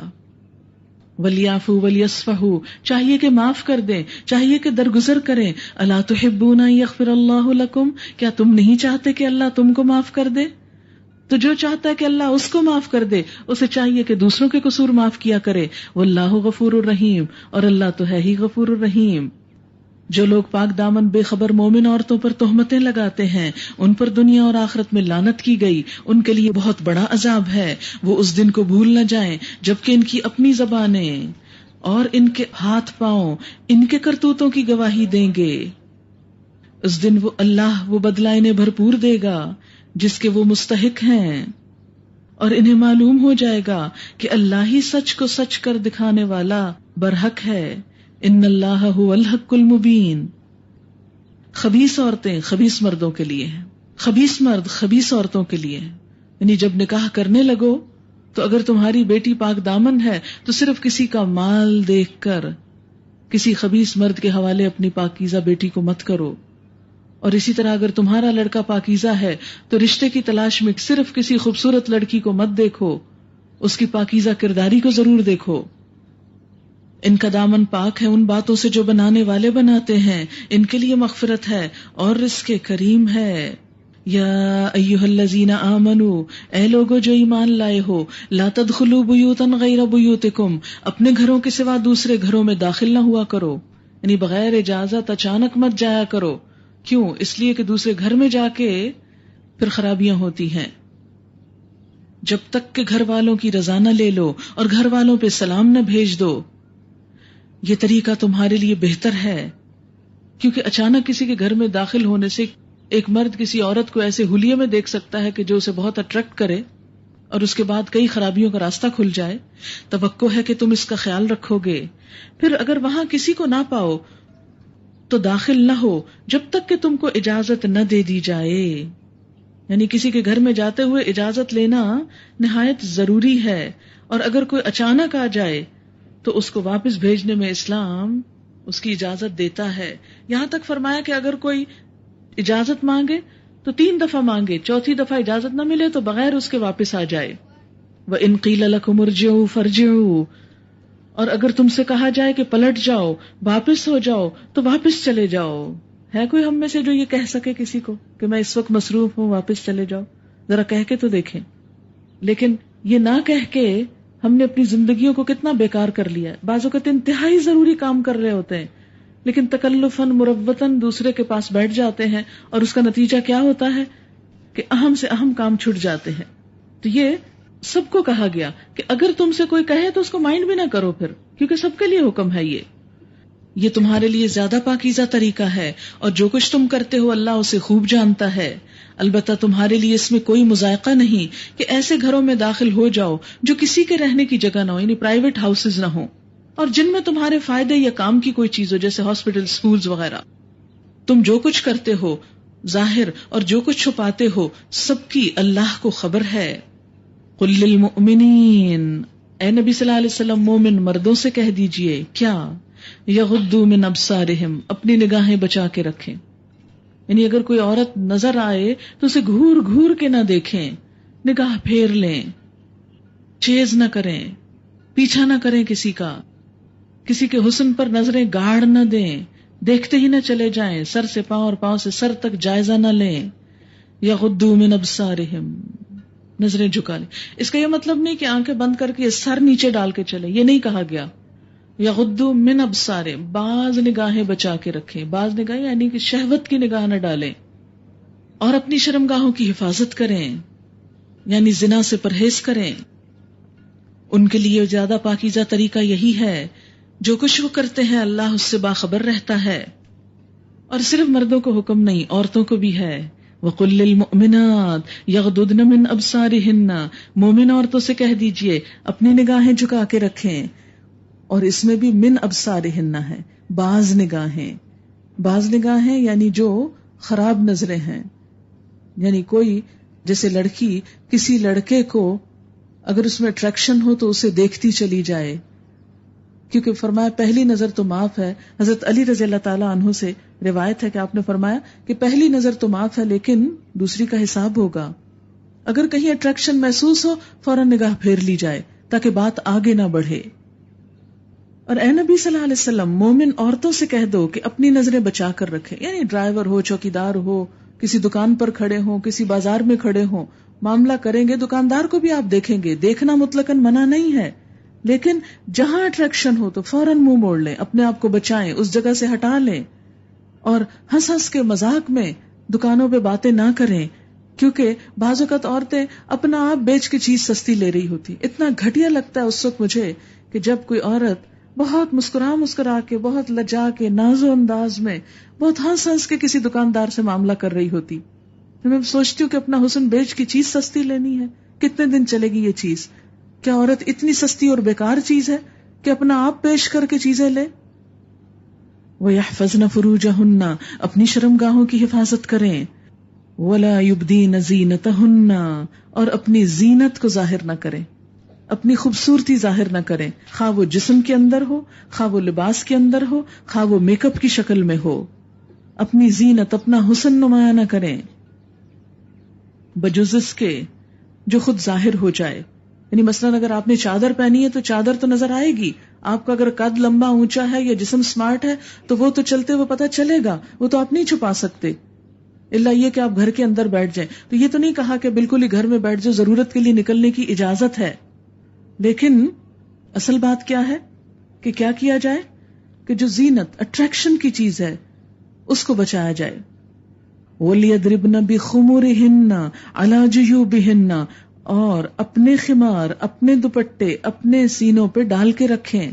وَلْيَعْفُوا وَلْيَصْفَحُوا، چاہیے کہ معاف کر دیں، چاہیے کہ درگزر کریں۔ أَلَا تُحِبُّونَ أَن يَغْفِرَ اللَّهُ لَكُمْ، کیا تم نہیں چاہتے کہ اللہ تم کو معاف کر دے؟ تو جو چاہتا ہے کہ اللہ اس کو معاف کر دے، اسے چاہیے کہ دوسروں کے قصور معاف کیا کرے۔ وَاللَّهُ غَفُورٌ الرحیم، اور اللہ تو ہے ہی غفور الرحیم۔ جو لوگ پاک دامن بے خبر مومن عورتوں پر تہمتیں لگاتے ہیں، ان پر دنیا اور آخرت میں لعنت کی گئی، ان کے لیے بہت بڑا عذاب ہے۔ وہ اس دن کو بھول نہ جائیں جبکہ ان کی اپنی زبانیں اور ان کے ہاتھ پاؤں ان کے کرتوتوں کی گواہی دیں گے۔ اس دن وہ اللہ وہ بدلہ انہیں بھرپور دے گا جس کے وہ مستحق ہیں، اور انہیں معلوم ہو جائے گا کہ اللہ ہی سچ کو سچ کر دکھانے والا برحق ہے۔ ان اللہ هو الحق المبین۔ خبیث عورتیں خبیث مردوں کے لیے ہیں، خبیث مرد خبیث عورتوں کے لیے ہیں۔ یعنی جب نکاح کرنے لگو تو اگر تمہاری بیٹی پاک دامن ہے تو صرف کسی کا مال دیکھ کر کسی خبیث مرد کے حوالے اپنی پاکیزہ بیٹی کو مت کرو، اور اسی طرح اگر تمہارا لڑکا پاکیزہ ہے تو رشتے کی تلاش میں صرف کسی خوبصورت لڑکی کو مت دیکھو، اس کی پاکیزہ کرداری کو ضرور دیکھو۔ ان کا دامن پاک ہے ان باتوں سے جو بنانے والے بناتے ہیں، ان کے لیے مغفرت ہے اور رزق کریم ہے۔ یا ایھا الذین آمنوا، اے لوگو جو ایمان لائے ہو، لا تدخلوا بیوتا غیر بیوتکم، اپنے گھروں کے سوا دوسرے گھروں میں داخل نہ ہوا کرو، یعنی بغیر اجازت اچانک مت جایا کرو۔ کیوں؟ اس لیے کہ دوسرے گھر میں جا کے پھر خرابیاں ہوتی ہیں۔ جب تک کہ گھر والوں کی رضا نہ لے لو اور گھر والوں پہ سلام نہ بھیج دو، یہ طریقہ تمہارے لیے بہتر ہے، کیونکہ اچانک کسی کے گھر میں داخل ہونے سے ایک مرد کسی عورت کو ایسے حلیے میں دیکھ سکتا ہے کہ جو اسے بہت اٹریکٹ کرے اور اس کے بعد کئی خرابیوں کا راستہ کھل جائے۔ توقع ہے کہ تم اس کا خیال رکھو گے۔ پھر اگر وہاں کسی کو نہ پاؤ تو داخل نہ ہو جب تک کہ تم کو اجازت نہ دے دی جائے، یعنی کسی کے گھر میں جاتے ہوئے اجازت لینا نہایت ضروری ہے، اور اگر کوئی اچانک آ جائے تو اس کو واپس بھیجنے میں اسلام اس کی اجازت دیتا ہے۔ یہاں تک فرمایا کہ اگر کوئی اجازت مانگے تو 3 دفعہ مانگے، چوتھی دفعہ اجازت نہ ملے تو بغیر اس کے واپس آ جائے۔ وَإِن قِيلَ لَكُمُ ارْجِعُوا فَارْجِعُوا، اور اگر تم سے کہا جائے کہ پلٹ جاؤ، واپس ہو جاؤ، تو واپس چلے جاؤ۔ ہے کوئی ہم میں سے جو یہ کہہ سکے کسی کو کہ میں اس وقت مصروف ہوں، واپس چلے جاؤ؟ ذرا کہہ کے تو دیکھیں۔ لیکن یہ نہ کہہ کے ہم نے اپنی زندگیوں کو کتنا بیکار کر لیا ہے۔ بعض اوقات انتہائی ضروری کام کر رہے ہوتے ہیں لیکن تکلفاً مروتاً دوسرے کے پاس بیٹھ جاتے ہیں، اور اس کا نتیجہ کیا ہوتا ہے کہ اہم سے اہم کام چھٹ جاتے ہیں۔ تو یہ سب کو کہا گیا کہ اگر تم سے کوئی کہے تو اس کو مائنڈ بھی نہ کرو پھر، کیونکہ سب کے لیے حکم ہے یہ تمہارے لیے زیادہ پاکیزہ طریقہ ہے، اور جو کچھ تم کرتے ہو اللہ اسے خوب جانتا ہے۔ البتہ تمہارے لیے اس میں کوئی مذائقہ نہیں کہ ایسے گھروں میں داخل ہو جاؤ جو کسی کے رہنے کی جگہ نہ ہو، یعنی پرائیویٹ ہاؤسز نہ ہوں، اور جن میں تمہارے فائدے یا کام کی کوئی چیز ہو، جیسے ہاسپٹل، سکولز وغیرہ۔ تم جو کچھ کرتے ہو ظاہر اور جو کچھ چھپاتے ہو سب کی اللہ کو خبر ہے۔ قل للمؤمنین، اے نبی صلی اللہ علیہ وسلم مومن مردوں سے کہہ دیجئے کیا، یغضوا من ابصارہم، اپنی نگاہیں بچا کے رکھیں، یعنی اگر کوئی عورت نظر آئے تو اسے گھور گھور کے نہ دیکھیں، نگاہ پھیر لیں، چیز نہ کریں، پیچھا نہ کریں کسی کا، کسی کے حسن پر نظریں گاڑ نہ دیں، دیکھتے ہی نہ چلے جائیں، سر سے پاؤں اور پاؤں سے سر تک جائزہ نہ لیں۔ یغضوا من ابصارہم، نظریں جھکا لیں۔ اس کا یہ مطلب نہیں کہ آنکھیں بند کر کے سر نیچے ڈال کے چلے، یہ نہیں کہا گیا۔ یغضوا من ابصارہم، بعض نگاہیں بچا کے رکھیں، بعض نگاہیں یعنی کہ شہوت کی نگاہ نہ ڈالیں، اور اپنی شرمگاہوں کی حفاظت کریں، یعنی زنا سے پرہیز کریں۔ ان کے لیے زیادہ پاکیزہ طریقہ یہی ہے، جو کچھ وہ کرتے ہیں اللہ اس سے باخبر رہتا ہے۔ اور صرف مردوں کو حکم نہیں، عورتوں کو بھی ہے۔ وَقُلْ لِلْمُؤْمِنَاتِ يَغْضُضْنَ مِنْ أَبْصَارِهِنَّ، مومن عورتوں سے کہہ دیجئے اپنی نگاہیں جھکا کے رکھیں، اور اس میں بھی من ابصارہن ہے، بعض نگاہیں یعنی جو خراب نظریں ہیں، یعنی کوئی جیسے لڑکی کسی لڑکے کو اگر اس میں اٹریکشن ہو تو اسے دیکھتی چلی جائے، کیونکہ فرمایا پہلی نظر تو معاف ہے۔ حضرت علی رضی اللہ تعالیٰ عنہ سے روایت ہے کہ آپ نے فرمایا کہ پہلی نظر تو معاف ہے لیکن دوسری کا حساب ہوگا۔ اگر کہیں اٹریکشن محسوس ہو فوراً نگاہ پھیر لی جائے تاکہ بات آگے نہ بڑھے۔ اور اے نبی صلی اللہ علیہ وسلم مومن عورتوں سے کہہ دو کہ اپنی نظریں بچا کر رکھیں، یعنی ڈرائیور ہو، چوکیدار ہو، کسی دکان پر کھڑے ہوں، کسی بازار میں کھڑے ہوں، معاملہ کریں گے دکاندار کو بھی آپ دیکھیں گے، دیکھنا مطلقاً منع نہیں ہے، لیکن جہاں اٹریکشن ہو تو فوراً منہ موڑ لیں، اپنے آپ کو بچائیں، اس جگہ سے ہٹا لیں، اور ہنس ہنس کے مذاق میں دکانوں پہ باتیں نہ کریں، کیونکہ بعض اوقات عورتیں اپنا آپ بیچ کے چیز سستی لے رہی ہوتی۔ اتنا گھٹیا لگتا ہے اس وقت مجھے کہ جب کوئی عورت بہت مسکرا کے، بہت لجا کے، نازو انداز میں، بہت ہنس ہنس کے کسی دکاندار سے معاملہ کر رہی ہوتی، میں سوچتی ہوں کہ اپنا حسن بیچ کی چیز سستی لینی ہے، کتنے دن چلے گی یہ چیز؟ کیا عورت اتنی سستی اور بیکار چیز ہے کہ اپنا آپ پیش کر کے چیزیں لے؟ وَيَحْفَظْنَ فُرُوجَهُنَّ، اپنی شرمگاہوں کی حفاظت کریں، وَلَا يُبْدِينَ زِينَتَهُنَّ، اور اپنی زینت کو ظاہر نہ کریں، اپنی خوبصورتی ظاہر نہ کریں، خواہ وہ جسم کے اندر ہو، خواہ وہ لباس کے اندر ہو، خواہ وہ میک اپ کی شکل میں ہو، اپنی زینت، اپنا حسن نمایاں نہ کریں بجز اس کے جو خود ظاہر ہو جائے۔ یعنی مثلاً اگر آپ نے چادر پہنی ہے تو چادر تو نظر آئے گی، آپ کا اگر قد لمبا اونچا ہے یا جسم سمارٹ ہے تو وہ تو چلتے ہوئے پتہ چلے گا، وہ تو آپ نہیں چھپا سکتے، الا یہ کہ آپ گھر کے اندر بیٹھ جائیں۔ تو یہ تو نہیں کہا کہ بالکل ہی گھر میں بیٹھ جائے، ضرورت کے لیے نکلنے کی اجازت ہے، لیکن اصل بات کیا ہے کہ کیا کیا جائے کہ جو زینت اٹریکشن کی چیز ہے اس کو بچایا جائے۔ وَلْيَضْرِبْنَ بِخُمُرِهِنَّ عَلَى جُيُوبِهِنَّ، اور اپنے خمار، اپنے دوپٹے اپنے سینوں پہ ڈال کے رکھیں۔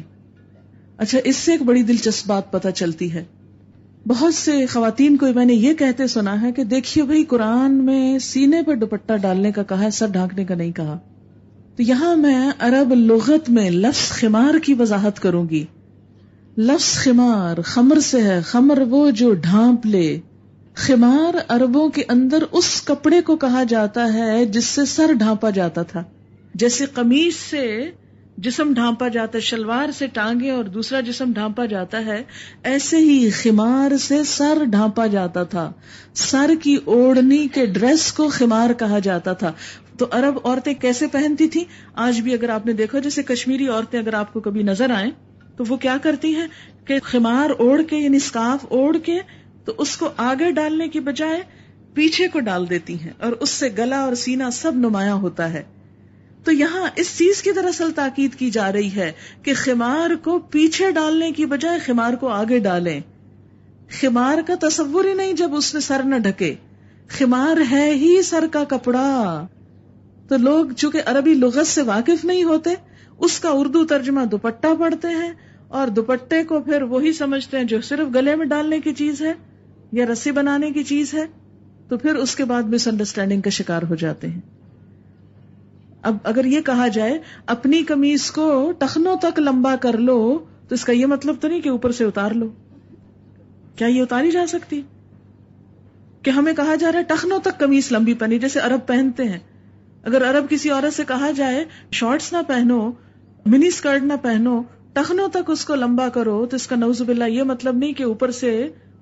اچھا، اس سے ایک بڑی دلچسپ بات پتہ چلتی ہے، بہت سے خواتین کو میں نے یہ کہتے سنا ہے کہ دیکھیے بھائی قرآن میں سینے پہ دوپٹہ ڈالنے کا کہا ہے، سر ڈھانکنے کا نہیں کہا۔ تو یہاں میں عرب لغت میں لفظ خمار کی وضاحت کروں گی۔ لفظ خمار خمر سے ہے، خمر وہ جو ڈھانپ لے۔ خمار عربوں کے اندر اس کپڑے کو کہا جاتا ہے جس سے سر ڈھانپا جاتا تھا، جیسے قمیص سے جسم ڈھانپا جاتا ہے، شلوار سے ٹانگیں اور دوسرا جسم ڈھانپا جاتا ہے، ایسے ہی خمار سے سر ڈھانپا جاتا تھا۔ سر کی اوڑھنی کے ڈریس کو خمار کہا جاتا تھا۔ تو عرب عورتیں کیسے پہنتی تھیں؟ آج بھی اگر آپ نے دیکھا، جیسے کشمیری عورتیں اگر آپ کو کبھی نظر آئیں تو وہ کیا کرتی ہیں کہ خمار اوڑھ کے، یعنی اسکارف اوڑھ کے، تو اس کو آگے ڈالنے کی بجائے پیچھے کو ڈال دیتی ہیں، اور اس سے گلا اور سینہ سب نمایاں ہوتا ہے۔ تو یہاں اس چیز کی دراصل تاکید کی جا رہی ہے کہ خمار کو پیچھے ڈالنے کی بجائے خمار کو آگے ڈالیں۔ خمار کا تصور ہی نہیں جب اس نے سر نہ ڈھکے، خمار ہے ہی سر کا کپڑا، تو لوگ چونکہ عربی لغت سے واقف نہیں ہوتے، اس کا اردو ترجمہ دوپٹہ پڑھتے ہیں، اور دوپٹے کو پھر وہی سمجھتے ہیں جو صرف گلے میں ڈالنے کی چیز ہے یا رسی بنانے کی چیز ہے، تو پھر اس کے بعد مس انڈرسٹینڈنگ کا شکار ہو جاتے ہیں۔ اب اگر یہ کہا جائے اپنی قمیص کو ٹخنوں تک لمبا کر لو، تو اس کا یہ مطلب تو نہیں کہ اوپر سے اتار لو۔ کیا یہ اتاری جا سکتی؟ کہ ہمیں کہا جا رہا ہے ٹخنوں تک قمیص لمبی پہنی، جیسے عرب پہنتے ہیں۔ اگر عرب کسی عورت سے کہا جائے شارٹس نہ پہنو، منی اسکرٹ نہ پہنو، ٹخنوں تک اس کو لمبا کرو، تو اس کا نعوذ باللہ یہ مطلب نہیں کہ اوپر سے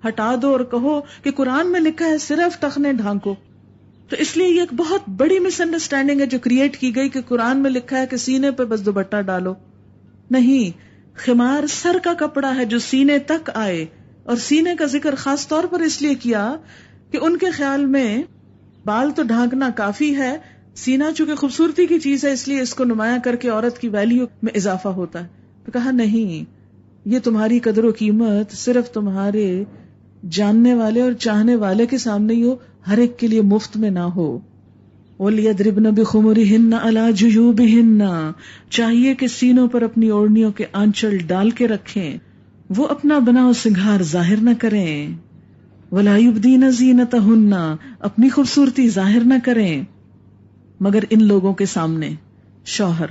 ہٹا دو اور کہو کہ قرآن میں لکھا ہے صرف ٹخنے ڈھانکو۔ تو اس لیے یہ ایک بہت بڑی مس انڈرسٹینڈنگ ہے جو کریٹ کی گئی کہ قرآن میں لکھا ہے کہ سینے پہ بس دوپٹہ ڈالو۔ نہیں، خمار سر کا کپڑا ہے جو سینے تک آئے، اور سینے کا ذکر خاص طور پر اس لیے کیا کہ ان کے خیال میں بال تو ڈھانکنا کافی ہے، سینہ چونکہ خوبصورتی کی چیز ہے اس لیے اس کو نمایاں کر کے عورت کی ویلیو میں اضافہ ہوتا ہے۔ تو کہا نہیں، یہ تمہاری قدر و قیمت صرف تمہارے جاننے والے اور چاہنے والے کے سامنے ہی ہو، ہر ایک کے لیے مفت میں نہ ہو۔ وَلْيَضْرِبْنَ بِخُمُرِهِنَّ عَلَى جُيُوبِهِنَّ، چاہیے کہ سینوں پر اپنی اوڑھنیوں کے آنچل ڈال کے رکھیں، وہ اپنا بناؤ سنگھار ظاہر نہ کریں۔ وَلَا يُبْدِينَ زِينَتَهُنَّ، اپنی خوبصورتی ظاہر نہ کریں مگر ان لوگوں کے سامنے، شوہر۔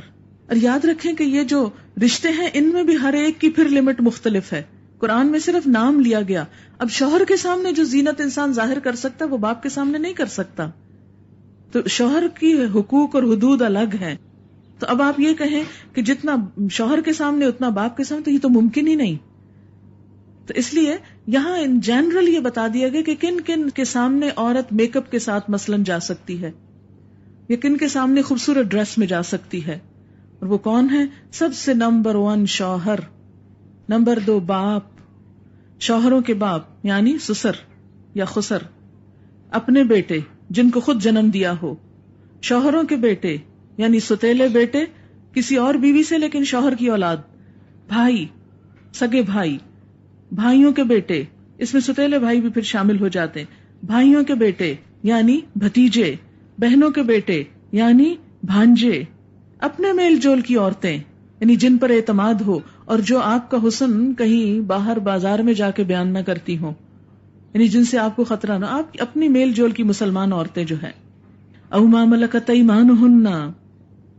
اور یاد رکھیں کہ یہ جو رشتے ہیں ان میں بھی ہر ایک کی پھر لمٹ مختلف ہے۔ قرآن میں صرف نام لیا گیا، اب شوہر کے سامنے جو زینت انسان ظاہر کر سکتا ہے وہ باپ کے سامنے نہیں کر سکتا، تو شوہر کی حقوق اور حدود الگ ہیں۔ تو اب آپ یہ کہیں کہ جتنا شوہر کے سامنے اتنا باپ کے سامنے، تو یہ تو ممکن ہی نہیں۔ تو اس لیے یہاں ان جنرل یہ بتا دیا گیا کہ کن کن کے سامنے عورت میک اپ کے ساتھ مثلاً جا سکتی ہے، یا کن کے سامنے خوبصورت ڈریس میں جا سکتی ہے، اور وہ کون ہے؟ سب سے نمبر 1 شوہر، نمبر 2 باپ، شوہروں کے باپ یعنی سسر یا خسر، اپنے بیٹے جن کو خود جنم دیا ہو، شوہروں کے بیٹے یعنی ستیلے بیٹے کسی اور بیوی سے لیکن شوہر کی اولاد، بھائی، سگے بھائی، بھائیوں کے بیٹے، اس میں ستیلے بھائی بھی پھر شامل ہو جاتے ہیں، بھائیوں کے بیٹے یعنی بھتیجے، بہنوں کے بیٹے یعنی بھانجے، اپنے میل جول کی عورتیں یعنی جن پر اعتماد ہو اور جو آپ کا حسن کہیں باہر بازار میں جا کے بیان نہ کرتی ہوں، یعنی جن سے آپ کو خطرہ نہ، آپ اپنی میل جول کی مسلمان عورتیں جو ہیں، او ما ملکت ایمانہن،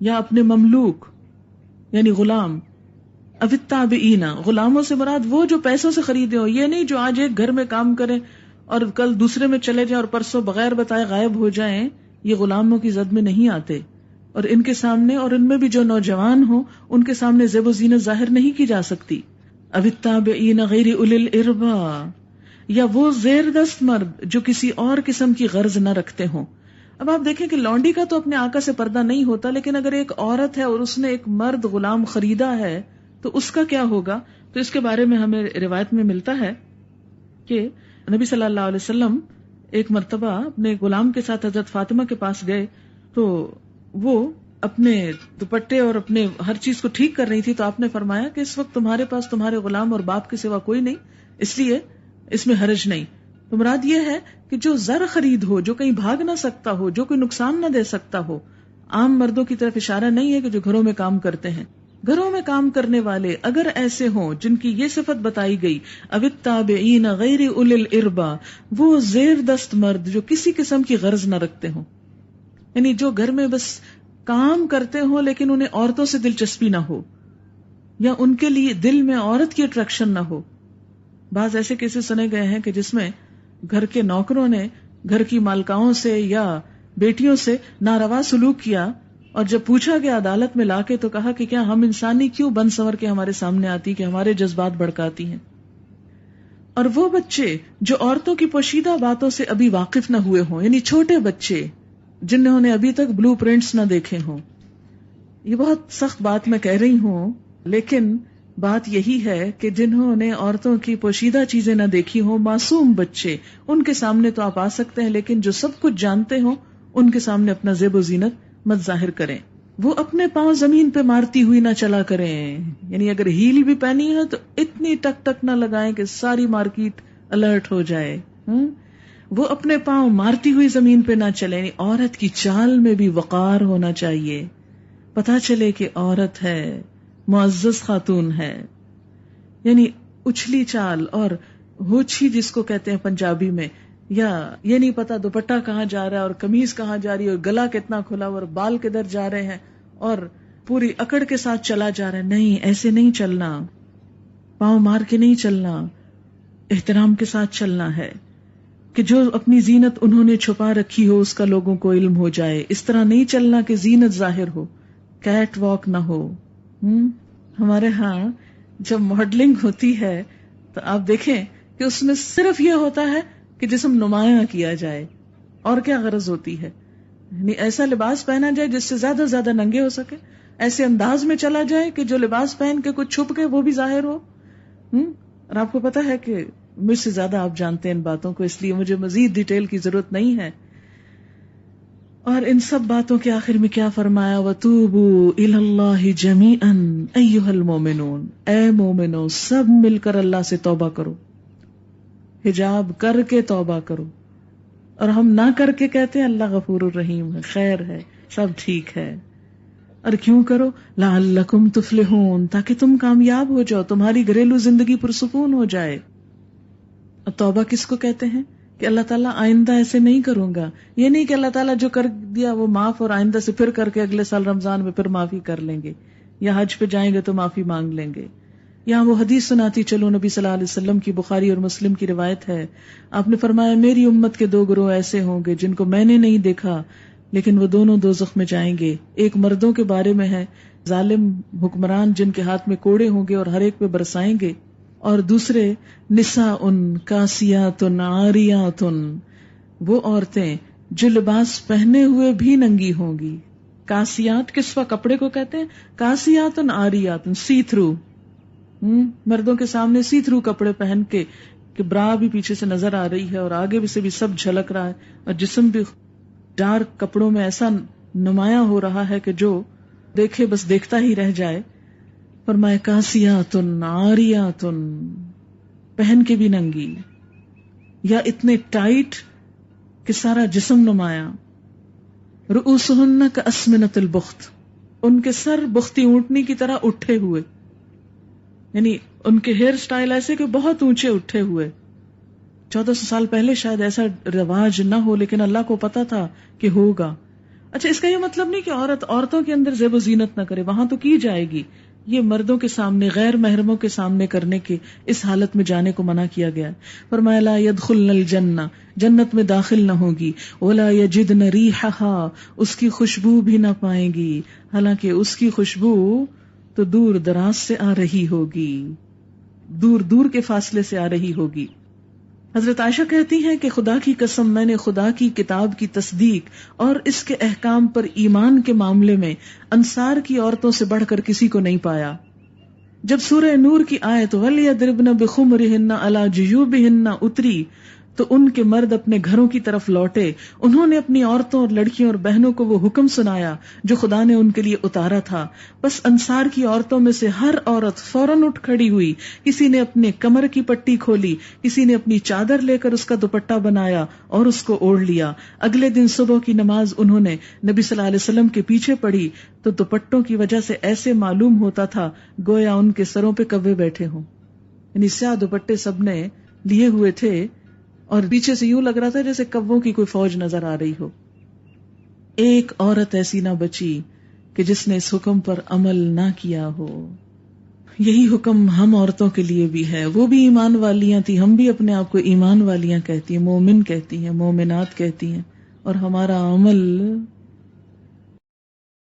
یا اپنے مملوک یعنی غلام، او التابعین، غلاموں سے مراد وہ جو پیسوں سے خریدے ہو، یہ نہیں جو آج ایک گھر میں کام کریں اور کل دوسرے میں چلے جائیں اور پرسوں بغیر بتائے غائب ہو جائیں، یہ غلاموں کی زد میں نہیں آتے، اور ان کے سامنے اور ان میں بھی جو نوجوان ہوں ان کے سامنے زیب و زینت ظاہر نہیں کی جا سکتی۔ او التابعین غیر اولی الاربا، یا وہ زیر دست مرد جو کسی اور قسم کی غرض نہ رکھتے ہوں۔ اب آپ دیکھیں کہ لونڈی کا تو اپنے آقا سے پردہ نہیں ہوتا، لیکن اگر ایک عورت ہے اور اس نے ایک مرد غلام خریدا ہے تو اس کا کیا ہوگا؟ تو اس کے بارے میں ہمیں روایت میں ملتا ہے کہ نبی صلی اللہ علیہ وسلم ایک مرتبہ اپنے غلام کے ساتھ حضرت فاطمہ کے پاس گئے، تو وہ اپنے دوپٹے اور اپنے ہر چیز کو ٹھیک کر رہی تھی، تو آپ نے فرمایا کہ اس وقت تمہارے پاس تمہارے غلام اور باپ کے سوا کوئی نہیں، اس لیے اس میں حرج نہیں۔ تو مراد یہ ہے کہ جو زر خرید ہو، جو کہیں بھاگ نہ سکتا ہو، جو کوئی نقصان نہ دے سکتا ہو، عام مردوں کی طرف اشارہ نہیں ہے کہ جو گھروں میں کام کرتے ہیں، گھروں میں کام کرنے والے اگر ایسے ہوں جن کی یہ صفت بتائی گئی، او التابعین غیر اولی الاربا، وہ زیر دست مرد جو کسی قسم کی غرض نہ رکھتے ہوں، یعنی جو گھر میں بس کام کرتے ہوں لیکن انہیں عورتوں سے دلچسپی نہ ہو، یا ان کے لیے دل میں عورت کی اٹریکشن نہ ہو۔ بعض ایسے کیسز سنے گئے ہیں کہ جس میں گھر کے نوکروں نے گھر کی مالکاؤں سے یا بیٹیوں سے ناروا سلوک کیا، اور جب پوچھا گیا عدالت میں لا کے تو کہا کہ کیا ہم انسانی کیوں بن سنور کے ہمارے سامنے آتی کہ ہمارے جذبات بھڑکاتی ہیں۔ اور وہ بچے جو عورتوں کی پوشیدہ باتوں سے ابھی واقف نہ ہوئے ہوں، یعنی چھوٹے بچے جنہوں نے ابھی تک بلو پرنٹس نہ دیکھے ہوں، یہ بہت سخت بات میں کہہ رہی ہوں، لیکن بات یہی ہے کہ جنہوں نے عورتوں کی پوشیدہ چیزیں نہ دیکھی ہوں، معصوم بچے، ان کے سامنے تو آپ آ سکتے ہیں، لیکن جو سب کچھ جانتے ہوں ان کے سامنے اپنا زیب و زینت مت ظاہر کریں۔ وہ اپنے پاؤں زمین پہ مارتی ہوئی نہ چلا کریں، یعنی اگر ہیل بھی پہنی ہے تو اتنی ٹک ٹک نہ لگائیں کہ ساری مارکیٹ الرٹ ہو جائے۔ وہ اپنے پاؤں مارتی ہوئی زمین پہ نہ چلے. یعنی عورت کی چال میں بھی وقار ہونا چاہیے, پتا چلے کہ عورت ہے, معزز خاتون ہے. یعنی اچھلی چال اور ہوچھی جس کو کہتے ہیں پنجابی میں, یا یہ نہیں پتا دوپٹہ کہاں جا رہا ہے اور قمیض کہاں جا رہی ہے اور گلا کتنا کھلا اور بال کدھر جا رہے ہیں اور پوری اکڑ کے ساتھ چلا جا رہا ہے. نہیں, ایسے نہیں چلنا, پاؤں مار کے نہیں چلنا, احترام کے ساتھ چلنا ہے کہ جو اپنی زینت انہوں نے چھپا رکھی ہو اس کا لوگوں کو علم ہو جائے. اس طرح نہیں چلنا کہ زینت ظاہر ہو, کیٹ واک نہ ہو. ہمارے ہاں جب ماڈلنگ ہوتی ہے تو آپ دیکھیں کہ اس میں صرف یہ ہوتا ہے کہ جسم نمایاں کیا جائے, اور کیا غرض ہوتی ہے. یعنی ایسا لباس پہنا جائے جس سے زیادہ زیادہ ننگے ہو سکے, ایسے انداز میں چلا جائے کہ جو لباس پہن کے کچھ چھپ کے وہ بھی ظاہر ہو. اور آپ کو پتا ہے کہ مجھ سے زیادہ آپ جانتے ہیں ان باتوں کو, اس لیے مجھے مزید ڈیٹیل کی ضرورت نہیں ہے. اور ان سب باتوں کے آخر میں کیا فرمایا, وَتُوبُوا إِلَى اللَّهِ جَمِيعًا أَيُّهَا الْمُؤْمِنُونَ, اے مومنو سب مل کر اللہ سے توبہ کرو, حجاب کر کے توبہ کرو. اور ہم نہ کر کے کہتے ہیں اللہ غفور الرحیم ہے, خیر ہے, سب ٹھیک ہے. اور کیوں کرو, لعلکم تفلحون, تاکہ تم کامیاب ہو جاؤ, تمہاری گھریلو زندگی پرسکون ہو جائے. اور توبہ کس کو کہتے ہیں کہ اللہ تعالیٰ آئندہ ایسے نہیں کروں گا. یہ نہیں کہ اللہ تعالیٰ جو کر دیا وہ معاف اور آئندہ سے پھر کر کے اگلے سال رمضان میں پھر معافی کر لیں گے, یا حج پہ جائیں گے تو معافی مانگ لیں گے. یہاں وہ حدیث سناتی چلو, نبی صلی اللہ علیہ وسلم کی بخاری اور مسلم کی روایت ہے. آپ نے فرمایا میری امت کے 2 گروہ ایسے ہوں گے جن کو میں نے نہیں دیکھا لیکن وہ دونوں دوزخ میں جائیں گے. ایک مردوں کے بارے میں ہے, ظالم حکمران جن کے ہاتھ میں کوڑے ہوں گے اور ہر ایک پہ برسائیں گے. اور دوسرے نساء کاسیات عاریات, وہ عورتیں جو لباس پہنے ہوئے بھی ننگی ہوں گی. کاسیات کسوہ کپڑے کو کہتے ہیں, کاسیات عاریات سی تھرو, مردوں کے سامنے سی تھرو کپڑے پہن کے کہ برا بھی پیچھے سے نظر آ رہی ہے اور آگے سے بھی سب جھلک رہا ہے, اور جسم بھی ڈارک کپڑوں میں ایسا نمایاں ہو رہا ہے کہ جو دیکھے بس دیکھتا ہی رہ جائے. فرمایا کاسیات عاریات, پہن کے بھی ننگی, یا اتنے ٹائٹ کہ سارا جسم نمایاں. رؤوسہن کاسمنۃ البخت, ان کے سر بختی اونٹنی کی طرح اٹھے ہوئے, یعنی ان کے ہیئر سٹائل ایسے کہ بہت اونچے اٹھے ہوئے. 1400 سال پہلے شاید ایسا رواج نہ ہو لیکن اللہ کو پتا تھا کہ ہوگا. اچھا, اس کا یہ مطلب نہیں کہ عورتوں کے اندر زیب و زینت نہ کرے, وہاں تو کی جائے گی. یہ مردوں کے سامنے, غیر محرموں کے سامنے کرنے کے اس حالت میں جانے کو منع کیا گیا. فرمایا لا يدخلن الجنہ, جنت میں داخل نہ ہوگی. ولا یجدن ریحھا, اس کی خوشبو بھی نہ پائیں گی, حالانکہ اس کی خوشبو تو دور دراز سے آ رہی ہوگی, دور دور کے فاصلے سے آ رہی ہوگی. حضرت عائشہ کہتی ہیں کہ خدا کی قسم میں نے خدا کی کتاب کی تصدیق اور اس کے احکام پر ایمان کے معاملے میں انصار کی عورتوں سے بڑھ کر کسی کو نہیں پایا. جب سورہ نور کی آیت وَلْيَضْرِبْنَ بِخُمُرِهِنَّ عَلَى جُيُوبِهِنَّ اتری تو ان کے مرد اپنے گھروں کی طرف لوٹے. انہوں نے اپنی عورتوں اور لڑکیوں اور بہنوں کو وہ حکم سنایا جو خدا نے ان کے لیے اتارا تھا. بس انصار کی عورتوں میں سے ہر عورت فوراً اٹھ کھڑی ہوئی. کسی نے اپنے کمر کی پٹی کھولی, کسی نے اپنی چادر لے کر اس کا دوپٹہ بنایا اور اس کو اوڑھ لیا. اگلے دن صبح کی نماز انہوں نے نبی صلی اللہ علیہ وسلم کے پیچھے پڑھی تو دوپٹوں کی وجہ سے ایسے معلوم ہوتا تھا گویا ان کے سروں پہ کوے بیٹھے ہوں. یعنی سیاہ دوپٹے سب نے لیے ہوئے تھے اور پیچھے سے یوں لگ رہا تھا جیسے کووں کی کوئی فوج نظر آ رہی ہو. ایک عورت ایسی نہ بچی کہ جس نے اس حکم پر عمل نہ کیا ہو. یہی حکم ہم عورتوں کے لیے بھی ہے. وہ بھی ایمان والیاں تھی, ہم بھی اپنے آپ کو ایمان والیاں کہتی ہیں, مومن کہتی ہیں, مومنات کہتی ہیں, اور ہمارا عمل